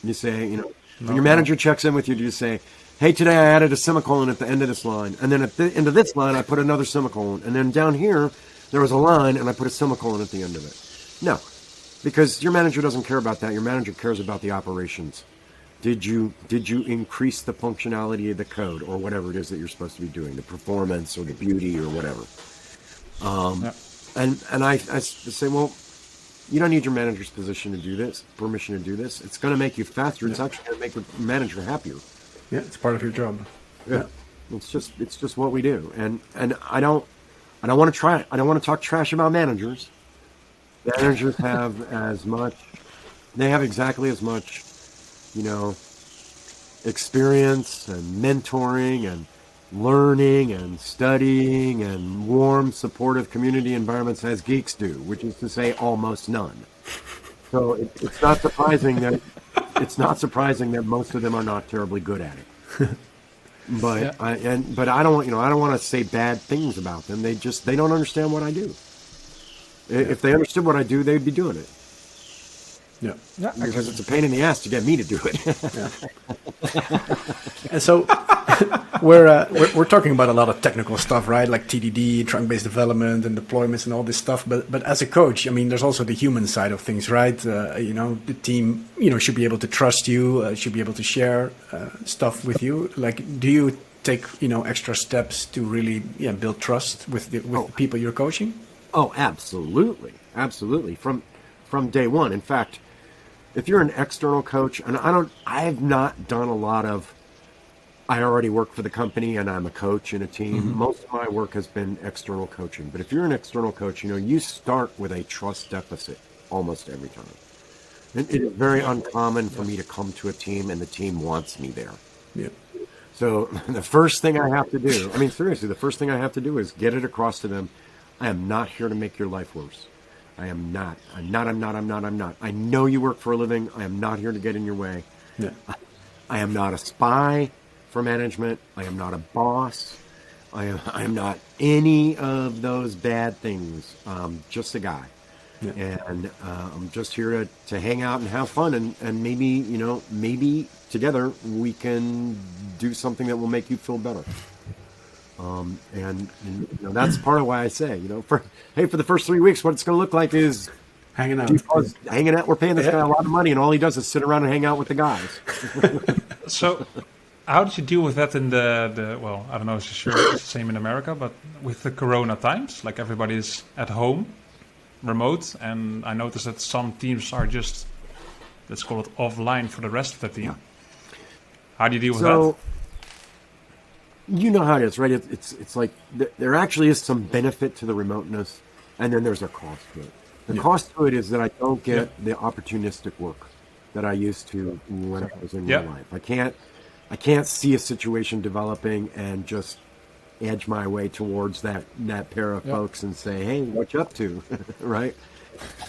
You say, when your manager checks in with you, do you say, hey, today I added a semicolon at the end of this line, and then at the end of this line I put another semicolon, and then down here there was a line and I put a semicolon at the end of it? No, because your manager doesn't care about that. Your manager cares about the operations. Did you increase the functionality of the code or whatever it is that you're supposed to be doing, the performance or the beauty or whatever? And I say, well, you don't need your manager's permission to do this. It's going to make you faster. It's actually going to make your manager happier. Yeah, it's part of your job. Yeah. It's just what we do. And I don't want to try it. I don't want to talk trash about managers. Managers have exactly as much, experience and mentoring and learning and studying and warm, supportive community environments as geeks do, which is to say almost none. So it's not surprising that most of them are not terribly good at it. But I don't want to say bad things about them. They don't understand what I do. If they understood what I do, they'd be doing it. Yeah. Because it's a pain in the ass to get me to do it. Yeah. And so we're talking about a lot of technical stuff, right? Like TDD, trunk-based development, and deployments, and all this stuff. But as a coach, I mean, there's also the human side of things, right? The team, should be able to trust you, should be able to share stuff with you. Like, do you take extra steps to really build trust with the people you're coaching? Oh, absolutely, from day one. In fact, if you're an external coach, and I have not done a lot of. I already work for the company and I'm a coach in a team. Mm-hmm. Most of my work has been external coaching. But if you're an external coach, you start with a trust deficit almost every time. It is very uncommon for me to come to a team and the team wants me there. Yeah. So the first thing I have to do, I mean, seriously, the first thing I have to do is get it across to them. I am not here to make your life worse. I am not. I'm not. I know you work for a living. I am not here to get in your way. Yeah. I am not a spy for management. I am not a boss. I am not any of those bad things. Just a guy. Yeah. And I'm just here to hang out and have fun. And maybe, maybe together we can do something that will make you feel better. And that's part of why I say, for the first 3 weeks, what it's going to look like is Hanging out. hanging out. We're paying this guy a lot of money, and all he does is sit around and hang out with the guys. So, how did you deal with that in the well, I don't know, sure it's the same in America, but with the Corona times, like everybody's at home, remote, and I noticed that some teams are just, let's call it offline for the rest of the team. Yeah. How do you deal with that? You know how it is, right? It's like there actually is some benefit to the remoteness, and then there's a cost to it. The cost to it is that I don't get the opportunistic work that I used to when I was in real life. I can't see a situation developing and just edge my way towards that pair of folks and say, "Hey, what you up to?" Right?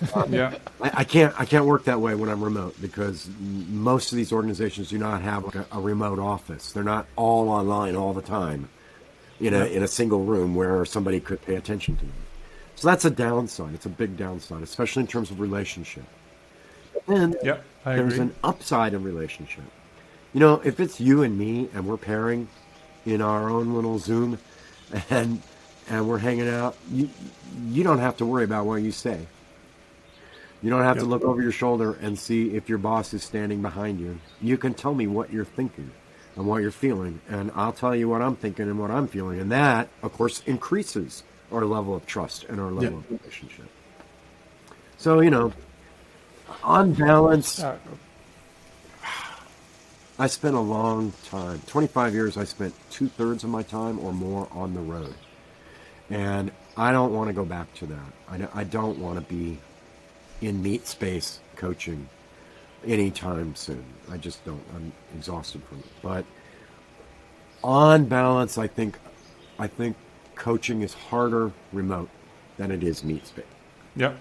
I can't work that way when I'm remote, because most of these organizations do not have like a remote office. They're not all online all the time in a single room where somebody could pay attention to them. So that's a downside. It's a big downside, especially in terms of relationship. And there's an upside in relationship. If it's you and me and we're pairing in our own little Zoom and we're hanging out, you don't have to worry about what you say. You don't have to look over your shoulder and see if your boss is standing behind you. You can tell me what you're thinking and what you're feeling, and I'll tell you what I'm thinking and what I'm feeling. And that, of course, increases our level of trust and our level of relationship. So, on balance, I spent a long time, 25 years, I spent 2/3 of my time or more on the road. And I don't want to go back to that. I don't want to be in meat space coaching anytime soon. I just don't. I'm exhausted from it. But on balance, I think coaching is harder remote than it is meat space. Yep.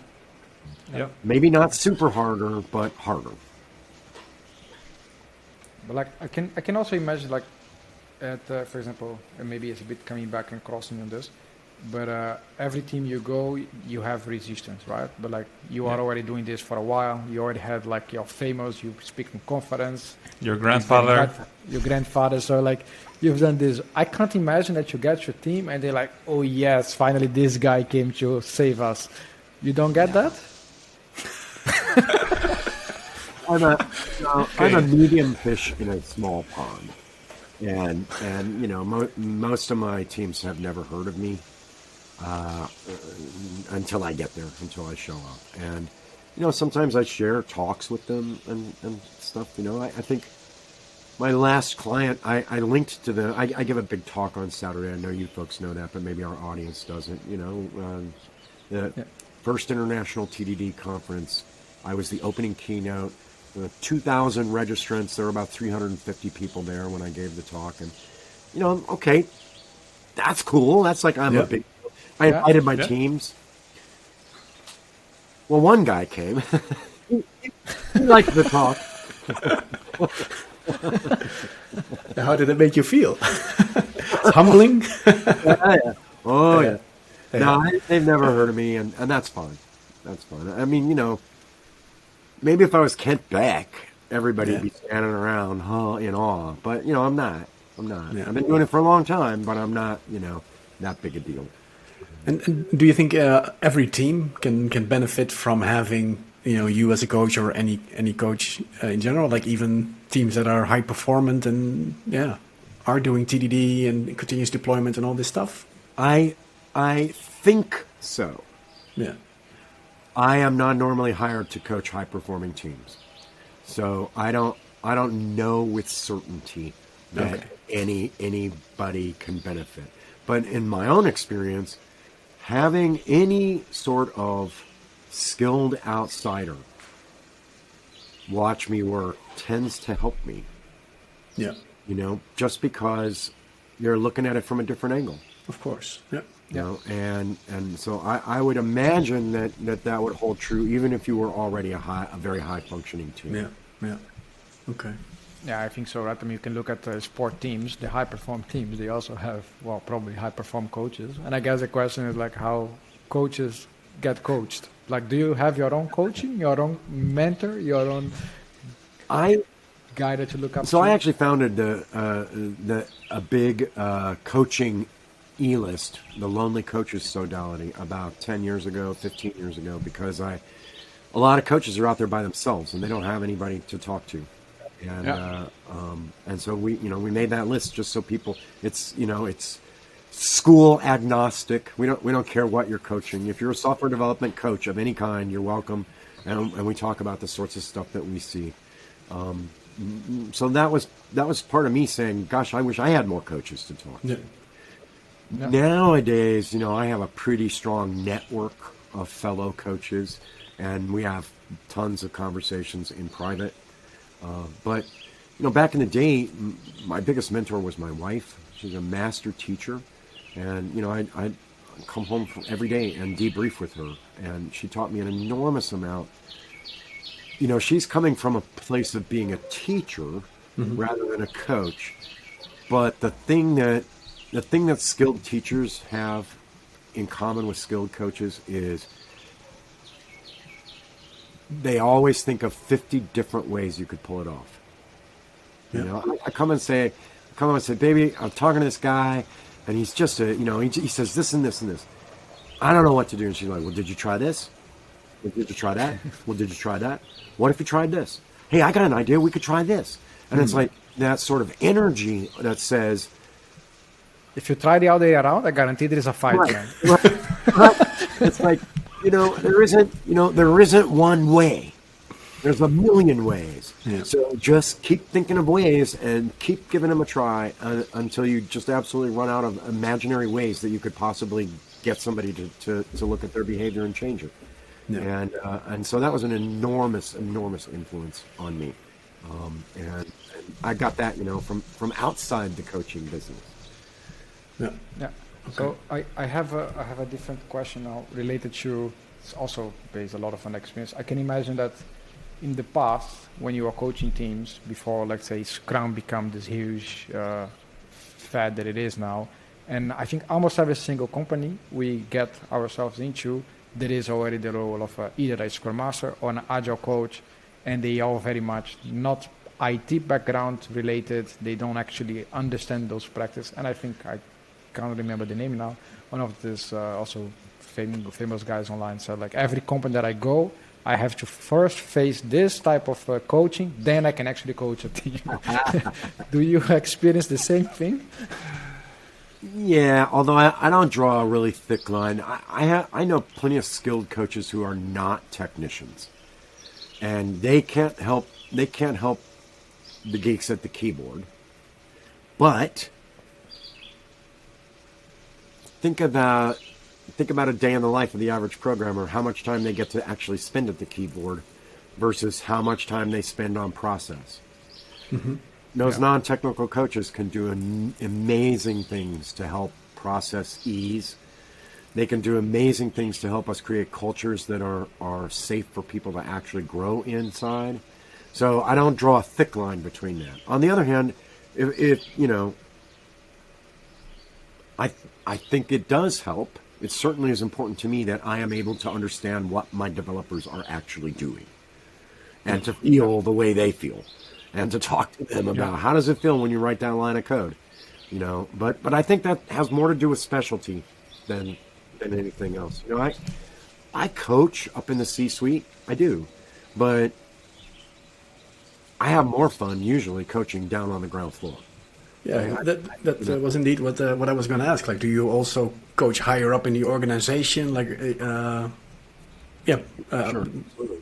Maybe not super harder, but harder. But like I can also imagine, like at for example, and maybe it's a bit coming back and crossing on this, but every team you go, you have resistance, right? But like you are already doing this for a while. You already had like your famous, you speak in conference. Your grandfather. Your grandfather. So like you've done this. I can't imagine that you get your team and they're like, oh yes, finally this guy came to save us. You don't get that? I'm a medium fish in a small pond, and most of my teams have never heard of me until I get there, until I show up, and sometimes I share talks with them and stuff. I think my last client, I linked to I give a big talk on Saturday. I know you folks know that, but maybe our audience doesn't. The first international TDD conference, I was the opening keynote. 2,000 registrants. There were about 350 people there when I gave the talk, and okay, that's cool. That's like I'm a big. I invited my teams. Well, one guy came. he liked the talk. How did it make you feel? It's humbling. Yeah. Oh yeah. No, they've never heard of me, and that's fine. That's fine. I mean, maybe if I was Kent Beck, everybody would be standing around in awe. But, I'm not. Yeah. I've been doing it for a long time, but I'm not, that big a deal. And do you think every team can benefit from having, you as a coach or any coach in general, like even teams that are high performant and, are doing TDD and continuous deployment and all this stuff? I think so. Yeah. I am not normally hired to coach high-performing teams, so I don't know with certainty that anybody can benefit. But in my own experience, having any sort of skilled outsider watch me work tends to help me, Yeah, just because they're looking at it from a different angle. of course. Yeah. And so I would imagine that would hold true even if you were already a very high functioning team. Yeah. Yeah. Okay. Yeah, I think so, right? I mean, you can look at sport teams, the high-perform teams, they also have, well, probably high-perform coaches. And I guess the question is, like, how coaches get coached. Like, do you have your own coaching, your own mentor, your own I guy that you look up So to? I actually founded a big coaching e-list, the Lonely Coaches Sodality, about 10 years ago, 15 years ago, because a lot of coaches are out there by themselves and they don't have anybody to talk to. And and so we made that list just so people, it's school agnostic. We don't care what you're coaching. If you're a software development coach of any kind, you're welcome. And we talk about the sorts of stuff that we see. So that was part of me saying, gosh, I wish I had more coaches to talk to. Yeah. Yeah. Nowadays, I have a pretty strong network of fellow coaches, and we have tons of conversations in private. But back in the day, my biggest mentor was my wife. She's a master teacher, and I'd come home every day and debrief with her, and she taught me an enormous amount. She's coming from a place of being a teacher rather than a coach. But the thing that skilled teachers have in common with skilled coaches is they always think of 50 different ways you could pull it off. Yeah. I come and say, baby, I'm talking to this guy, and he's just he says this and this and this. I don't know what to do. And she's like, well, did you try this? Well, did you try that? Well, did you try that? What if you tried this? Hey, I got an idea. We could try this. And it's like that sort of energy that says, If you try the other way around, I guarantee there is a fight, man. right. It's like, there isn't one way. There's a million ways. Yeah. So just keep thinking of ways and keep giving them a try until you just absolutely run out of imaginary ways that you could possibly get somebody to look at their behavior and change it. Yeah. And so that was an enormous influence on me. And I got that, from outside the coaching business. Yeah. Yeah. So I have a different question now related to, it's also based a lot of on experience. I can imagine that in the past, when you were coaching teams before, let's say, Scrum became this huge fad that it is now, and I think almost every single company we get ourselves into, there is already the role of either a Scrum Master or an Agile coach, and they all very much not IT background related. They don't actually understand those practices, and I think I can't remember the name now. One of these also famous guys online said, like, every company that I go, I have to first face this type of coaching, then I can actually coach a team. Do you experience the same thing? Yeah, although I don't draw a really thick line. I know plenty of skilled coaches who are not technicians, and they can't help the geeks at the keyboard. But think about a day in the life of the average programmer, how much time they get to actually spend at the keyboard versus how much time they spend on process. Mm-hmm. Those non-technical coaches can do amazing things to help process ease. They can do amazing things to help us create cultures that are safe for people to actually grow inside. So I don't draw a thick line between that. On the other hand, if I think it does help. It certainly is important to me that I am able to understand what my developers are actually doing and to feel the way they feel and to talk to them about how does it feel when you write that line of code, but I think that has more to do with specialty than anything else. I coach up in the C-suite. I do, but I have more fun usually coaching down on the ground floor. Yeah, that was indeed what I was going to ask. Like, do you also coach higher up in the organization? Like, Sure.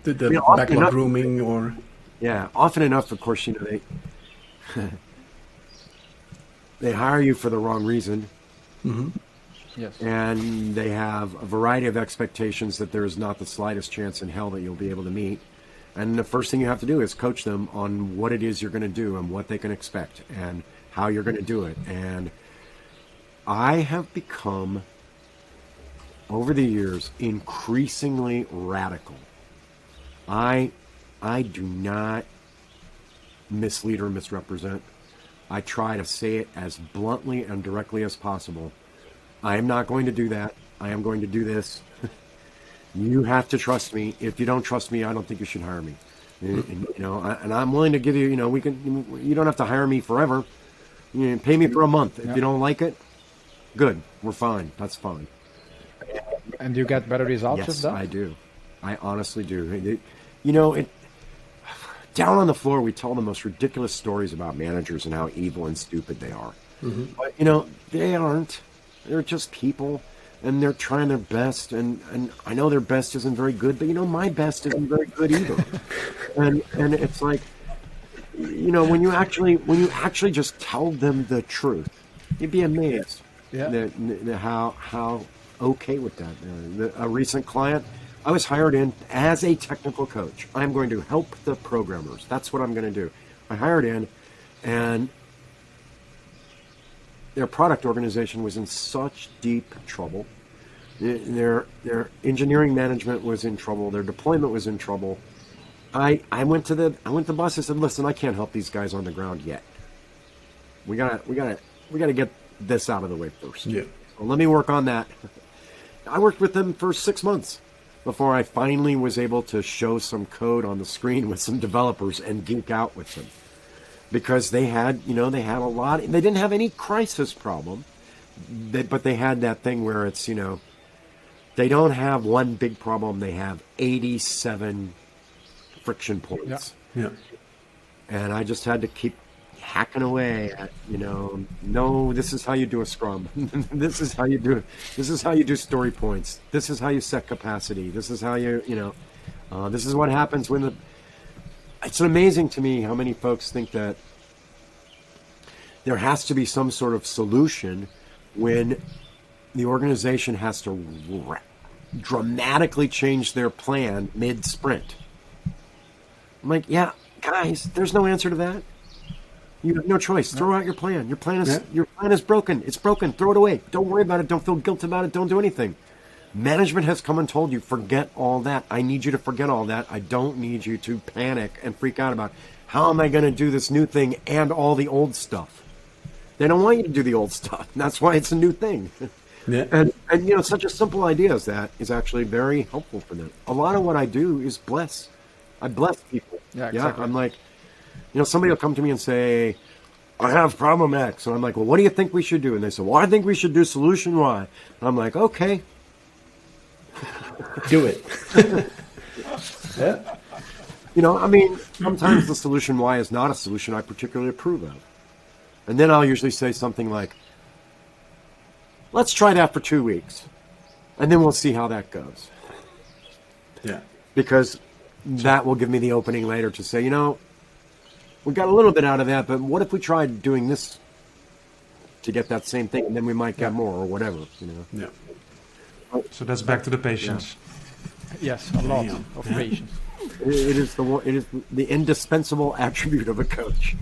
the backlog grooming or? Yeah, often enough, of course, they hire you for the wrong reason. Mm-hmm. Yes. And they have a variety of expectations that there is not the slightest chance in hell that you'll be able to meet. And the first thing you have to do is coach them on what it is you're going to do and what they can expect and how you're going to do it. And I have become, over the years, increasingly radical. I do not mislead or misrepresent. I try to say it as bluntly and directly as possible. I am not going to do that. I am going to do this. You have to trust me. If you don't trust me, I don't think you should hire me. And, and I'm willing to give you, you don't have to hire me forever. Pay me for a month. If you don't like it, good. We're fine. That's fine. And you get better results with Yes, that? I do. I honestly do. Down on the floor, we tell the most ridiculous stories about managers and how evil and stupid they are. But, they aren't. They're just people. And they're trying their best, and I know their best isn't very good, but my best isn't very good either. and it's like, when you actually just tell them the truth, you'd be amazed how okay with that. A recent client, I was hired in as a technical coach. I'm going to help the programmers. That's what I'm going to do. I hired in, and their product organization was in such deep trouble. Their engineering management was in trouble. Their deployment was in trouble. I went to the boss. I said, "Listen, I can't help these guys on the ground yet. We gotta get this out of the way first. Yeah. So let me work on that." I worked with them for 6 months before I finally was able to show some code on the screen with some developers and geek out with them. Because they had a lot. They didn't have any crisis problem, but they had that thing where it's, they don't have one big problem. They have 87 friction points. Yeah. And I just had to keep hacking away at, no, this is how you do a scrum. This is how you do it. This is how you do story points. This is how you set capacity. This is how this is what happens when it's amazing to me how many folks think that there has to be some sort of solution when the organization has to dramatically change their plan mid-sprint. I'm like, yeah, guys, there's no answer to that. You have no choice. Throw out your plan. Your plan is broken. It's broken. Throw it away. Don't worry about it. Don't feel guilt about it. Don't do anything. Management has come and told you, forget all that. I need you to forget all that. I don't need you to panic and freak out about how am I going to do this new thing and all the old stuff. They don't want you to do the old stuff. That's why it's a new thing. Yeah. And such a simple idea as that is actually very helpful for them. A lot of what I do is bless. I bless people. Yeah, exactly. I'm like, somebody will come to me and say, I have problem X. And I'm like, well, what do you think we should do? And they say, well, I think we should do solution Y. And I'm like, okay. Do it. Yeah. Sometimes the solution Y is not a solution I particularly approve of. And then I'll usually say something like, let's try that for 2 weeks. And then we'll see how that goes. Yeah. Because that will give me the opening later to say, we got a little bit out of that, but what if we tried doing this to get that same thing, and then we might get more or whatever, Yeah. So that's back to the patience. Yes, a lot of patience. It is the indispensable attribute of a coach.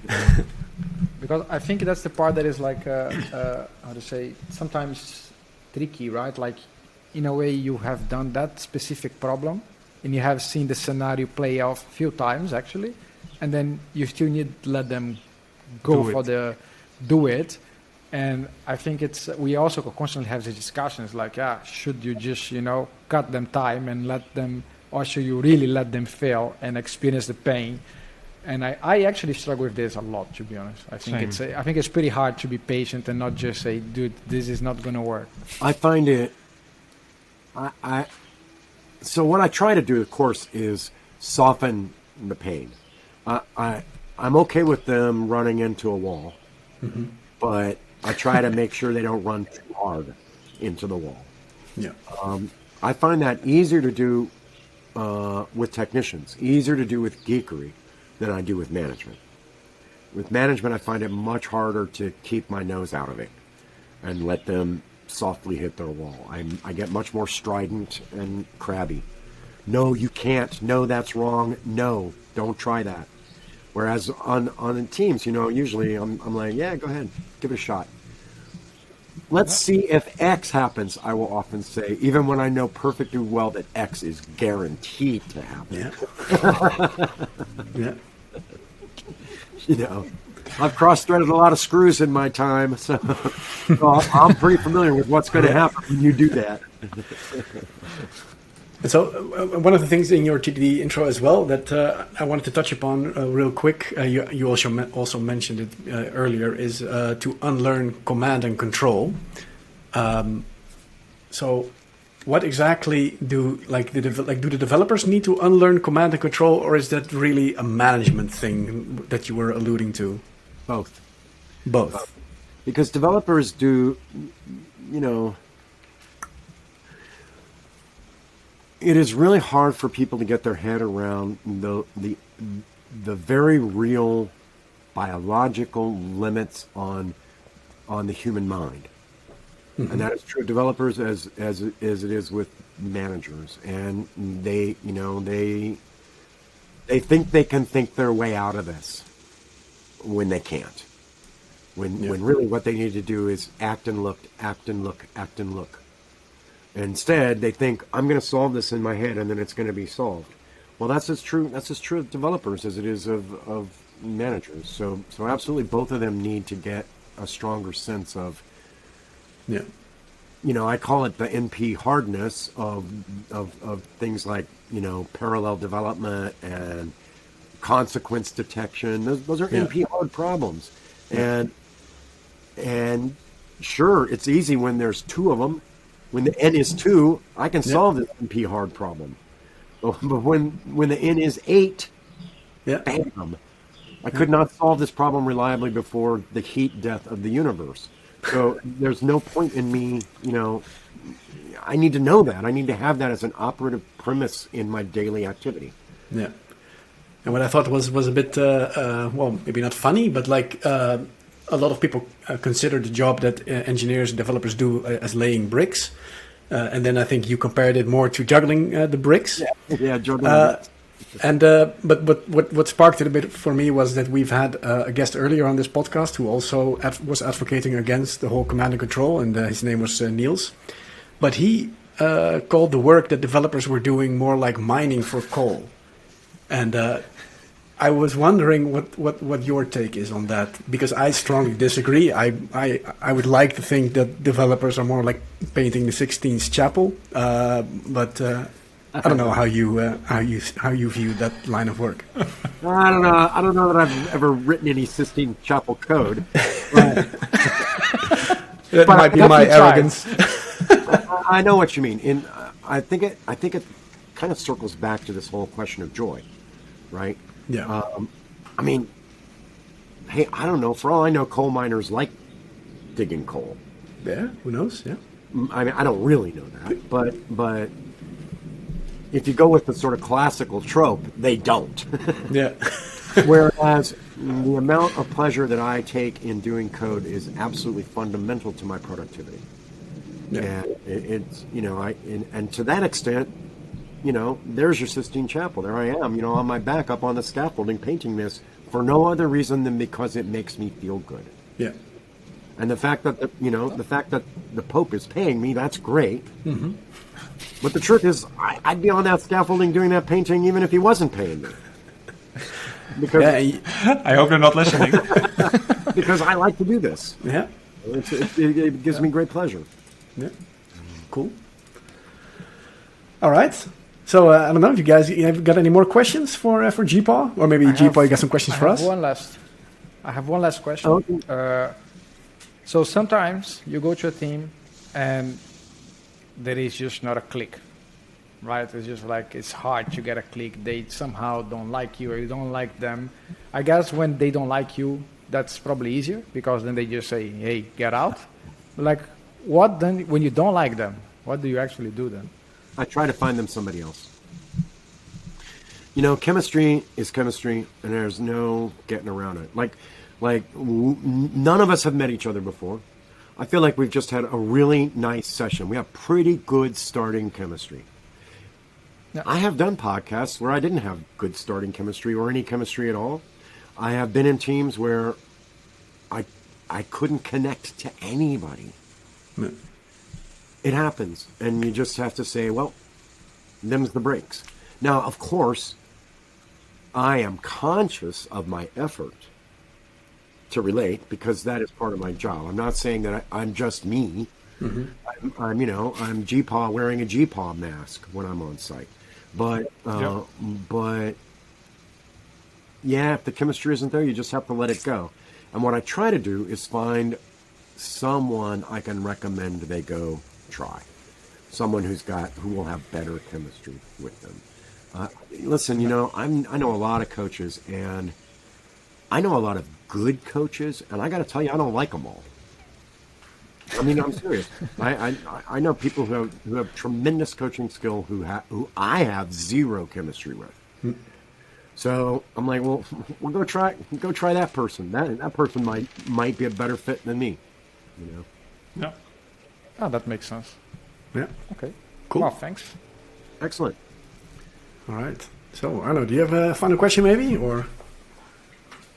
Because I think that's the part that is like, how to say, sometimes tricky, right? Like, in a way, you have done that specific problem, and you have seen the scenario play out a few times, actually, and then you still need to let them go do it. And I think we also constantly have these discussions like, should you just, cut them time and let them, or should you really let them fail and experience the pain? And I actually struggle with this a lot, to be honest. I think it's pretty hard to be patient and not just say, dude, this is not going to work. I find it, so what I try to do, of course, is soften the pain. I'm okay with them running into a wall, but I try to make sure they don't run too hard into the wall. Yeah. I find that easier to do with technicians, easier to do with geekery than I do with management. With management, I find it much harder to keep my nose out of it and let them softly hit their wall. I get much more strident and crabby. no, you can't. No, that's wrong. No, don't try that. Whereas on teams, usually I'm like, yeah, go ahead, give it a shot. Let's see if X happens, I will often say, even when I know perfectly well that X is guaranteed to happen. Yeah. Yeah. I've cross-threaded a lot of screws in my time, so I'm pretty familiar with what's going to happen when you do that. And so one of the things in your TDD intro as well that I wanted to touch upon real quick, you also mentioned it earlier, is to unlearn command and control. So what exactly do the developers need to unlearn command and control, or is that really a management thing that you were alluding to? Both. Because developers do, it is really hard for people to get their head around the very real biological limits on the human mind. Mm-hmm. And that is true of developers as it is with managers. And they think they can think their way out of this when they can't. When really what they need to do is act and look. Instead, they think, I'm going to solve this in my head and then it's going to be solved. Well, that's as true of developers as it is of managers. So absolutely both of them need to get a stronger sense of, I call it the NP hardness of things like, parallel development and consequence detection. Those are NP hard problems. And sure, it's easy when there's two of them. When the N is 2, I can solve this NP hard problem. But when the N is 8, bam, I could not solve this problem reliably before the heat death of the universe. So there's no point in me, I need to know that. I need to have that as an operative premise in my daily activity. Yeah. And what I thought was a bit, maybe not funny, but like a lot of people consider the job that engineers and developers do as laying bricks. And then I think you compared it more to juggling the bricks. Yeah, juggling bricks. And but what sparked it a bit for me was that we've had a guest earlier on this podcast who also was advocating against the whole command and control, and his name was Niels. But he called the work that developers were doing more like mining for coal. And I was wondering what your take is on that, because I strongly disagree. I would like to think that developers are more like painting the Sixtine Chapel, but I don't know how you view that line of work. I don't know that I've ever written any Sistine Chapel code. But that might be my arrogance. I know what you mean. And I think it kind of circles back to this whole question of joy, right? Yeah. Hey, I don't know. For all I know, coal miners like digging coal. Yeah, who knows? Yeah. I mean, I don't really know that, but if you go with the sort of classical trope, they don't. Yeah. Whereas the amount of pleasure that I take in doing code is absolutely fundamental to my productivity. Yeah. And it's, and to that extent, there's your Sistine Chapel. There I am, on my back up on the scaffolding painting this for no other reason than because it makes me feel good. Yeah. And the fact that the Pope is paying me, that's great. Mm-hmm. But the truth is, I'd be on that scaffolding doing that painting even if he wasn't paying me. Because I hope they're not listening. Because I like to do this. Yeah. It gives me great pleasure. Yeah. Cool. All right. So I don't know if you guys have got any more questions for GeePaw, or maybe GeePaw, you got some questions for us. I have one last question. So sometimes you go to a team and there is just not a click, right? It's just like it's hard to get a click. They somehow don't like you or you don't like them. I guess when they don't like you, that's probably easier because then they just say, hey, get out. Like what then when you don't like them? What do you actually do then? I try to find them somebody else. Chemistry is chemistry, and there's no getting around it. None of us have met each other before. I feel like we've just had a really nice session. We have pretty good starting chemistry. Yeah. I have done podcasts where I didn't have good starting chemistry or any chemistry at all. I have been in teams where I couldn't connect to anybody. Yeah. It happens, and you just have to say, well, them's the breaks. Now, of course, I am conscious of my effort to relate because that is part of my job. I'm not saying that I'm just me. Mm-hmm. I'm GeePaw wearing a GeePaw mask when I'm on site. But yeah, if the chemistry isn't there, you just have to let it go. And what I try to do is find someone I can recommend they go try. Someone who will have better chemistry with them. Listen, I know a lot of coaches, and I know a lot of good coaches, and I got to tell you, I don't like them all. I mean, I'm serious. I know people who have tremendous coaching skill who I have zero chemistry with. So I'm like, well, we'll go try that person. That person might be a better fit than me. Yeah. Oh, that makes sense. Yeah. Okay. Cool. Well, thanks. Excellent. All right. So, Arno, do you have a final question maybe, or?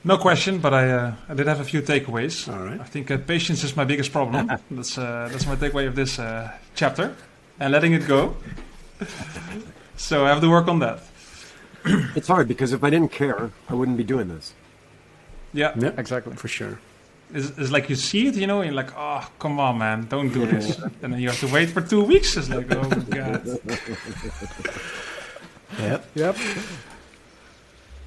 No question, but I did have a few takeaways. All right. I think patience is my biggest problem. That's my takeaway of this chapter, and letting it go. So I have to work on that. It's hard because if I didn't care, I wouldn't be doing this. Yeah, Yeah, Exactly. for sure. it's like you see it, and you're like, oh, come on, man, don't do this. And then you have to wait for 2 weeks. It's like, oh, God. Yep. Yep.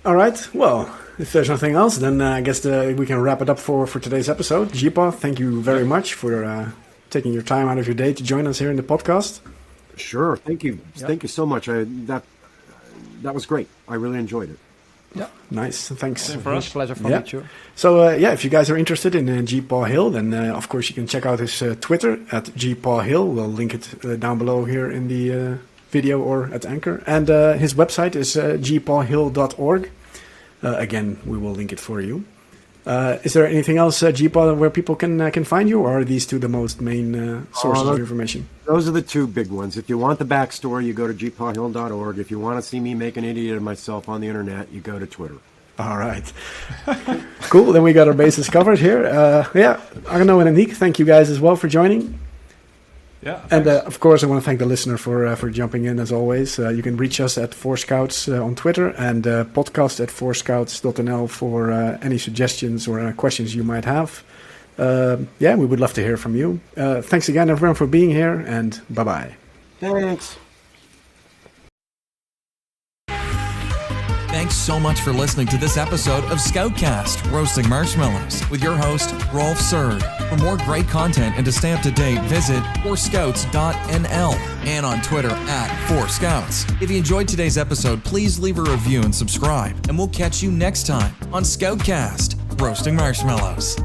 All right. Well, if there's nothing else, then I guess we can wrap it up for today's episode. GeePaw, thank you very much for taking your time out of your day to join us here in the podcast. Sure. Thank you. Yep. Thank you so much. That was great. I really enjoyed it. Yeah. Nice. Thanks. Same for us. Pleasure for Yeah. me too. So, if you guys are interested in GeePaw Hill, then of course you can check out his Twitter at GeePaw Hill. We'll link it down below here in the video or at Anchor. And his website is geepawhill.org. Again, we will link it for you. Is there anything else, GeePaw, where people can find you, or are these two the most main sources of information? Those are the two big ones. If you want the backstory, you go to geepawhill.org. If you want to see me make an idiot of myself on the internet, you go to Twitter. All right. Cool. Then we got our bases covered here. Arno and Aniek, thank you guys as well for joining. Yeah. And of course, I want to thank the listener for jumping in as always. You can reach us at 4Scouts on Twitter and podcast at 4scouts.nl for any suggestions or questions you might have. We would love to hear from you. Thanks again, everyone, for being here, and bye-bye. Thanks. Thanks so much for listening to this episode of Scoutcast Roasting Marshmallows with your host, Rolf Surd. For more great content and to stay up to date, visit 4scouts.nl and on Twitter at 4scouts. If you enjoyed today's episode, please leave a review and subscribe, and we'll catch you next time on Scoutcast Roasting Marshmallows.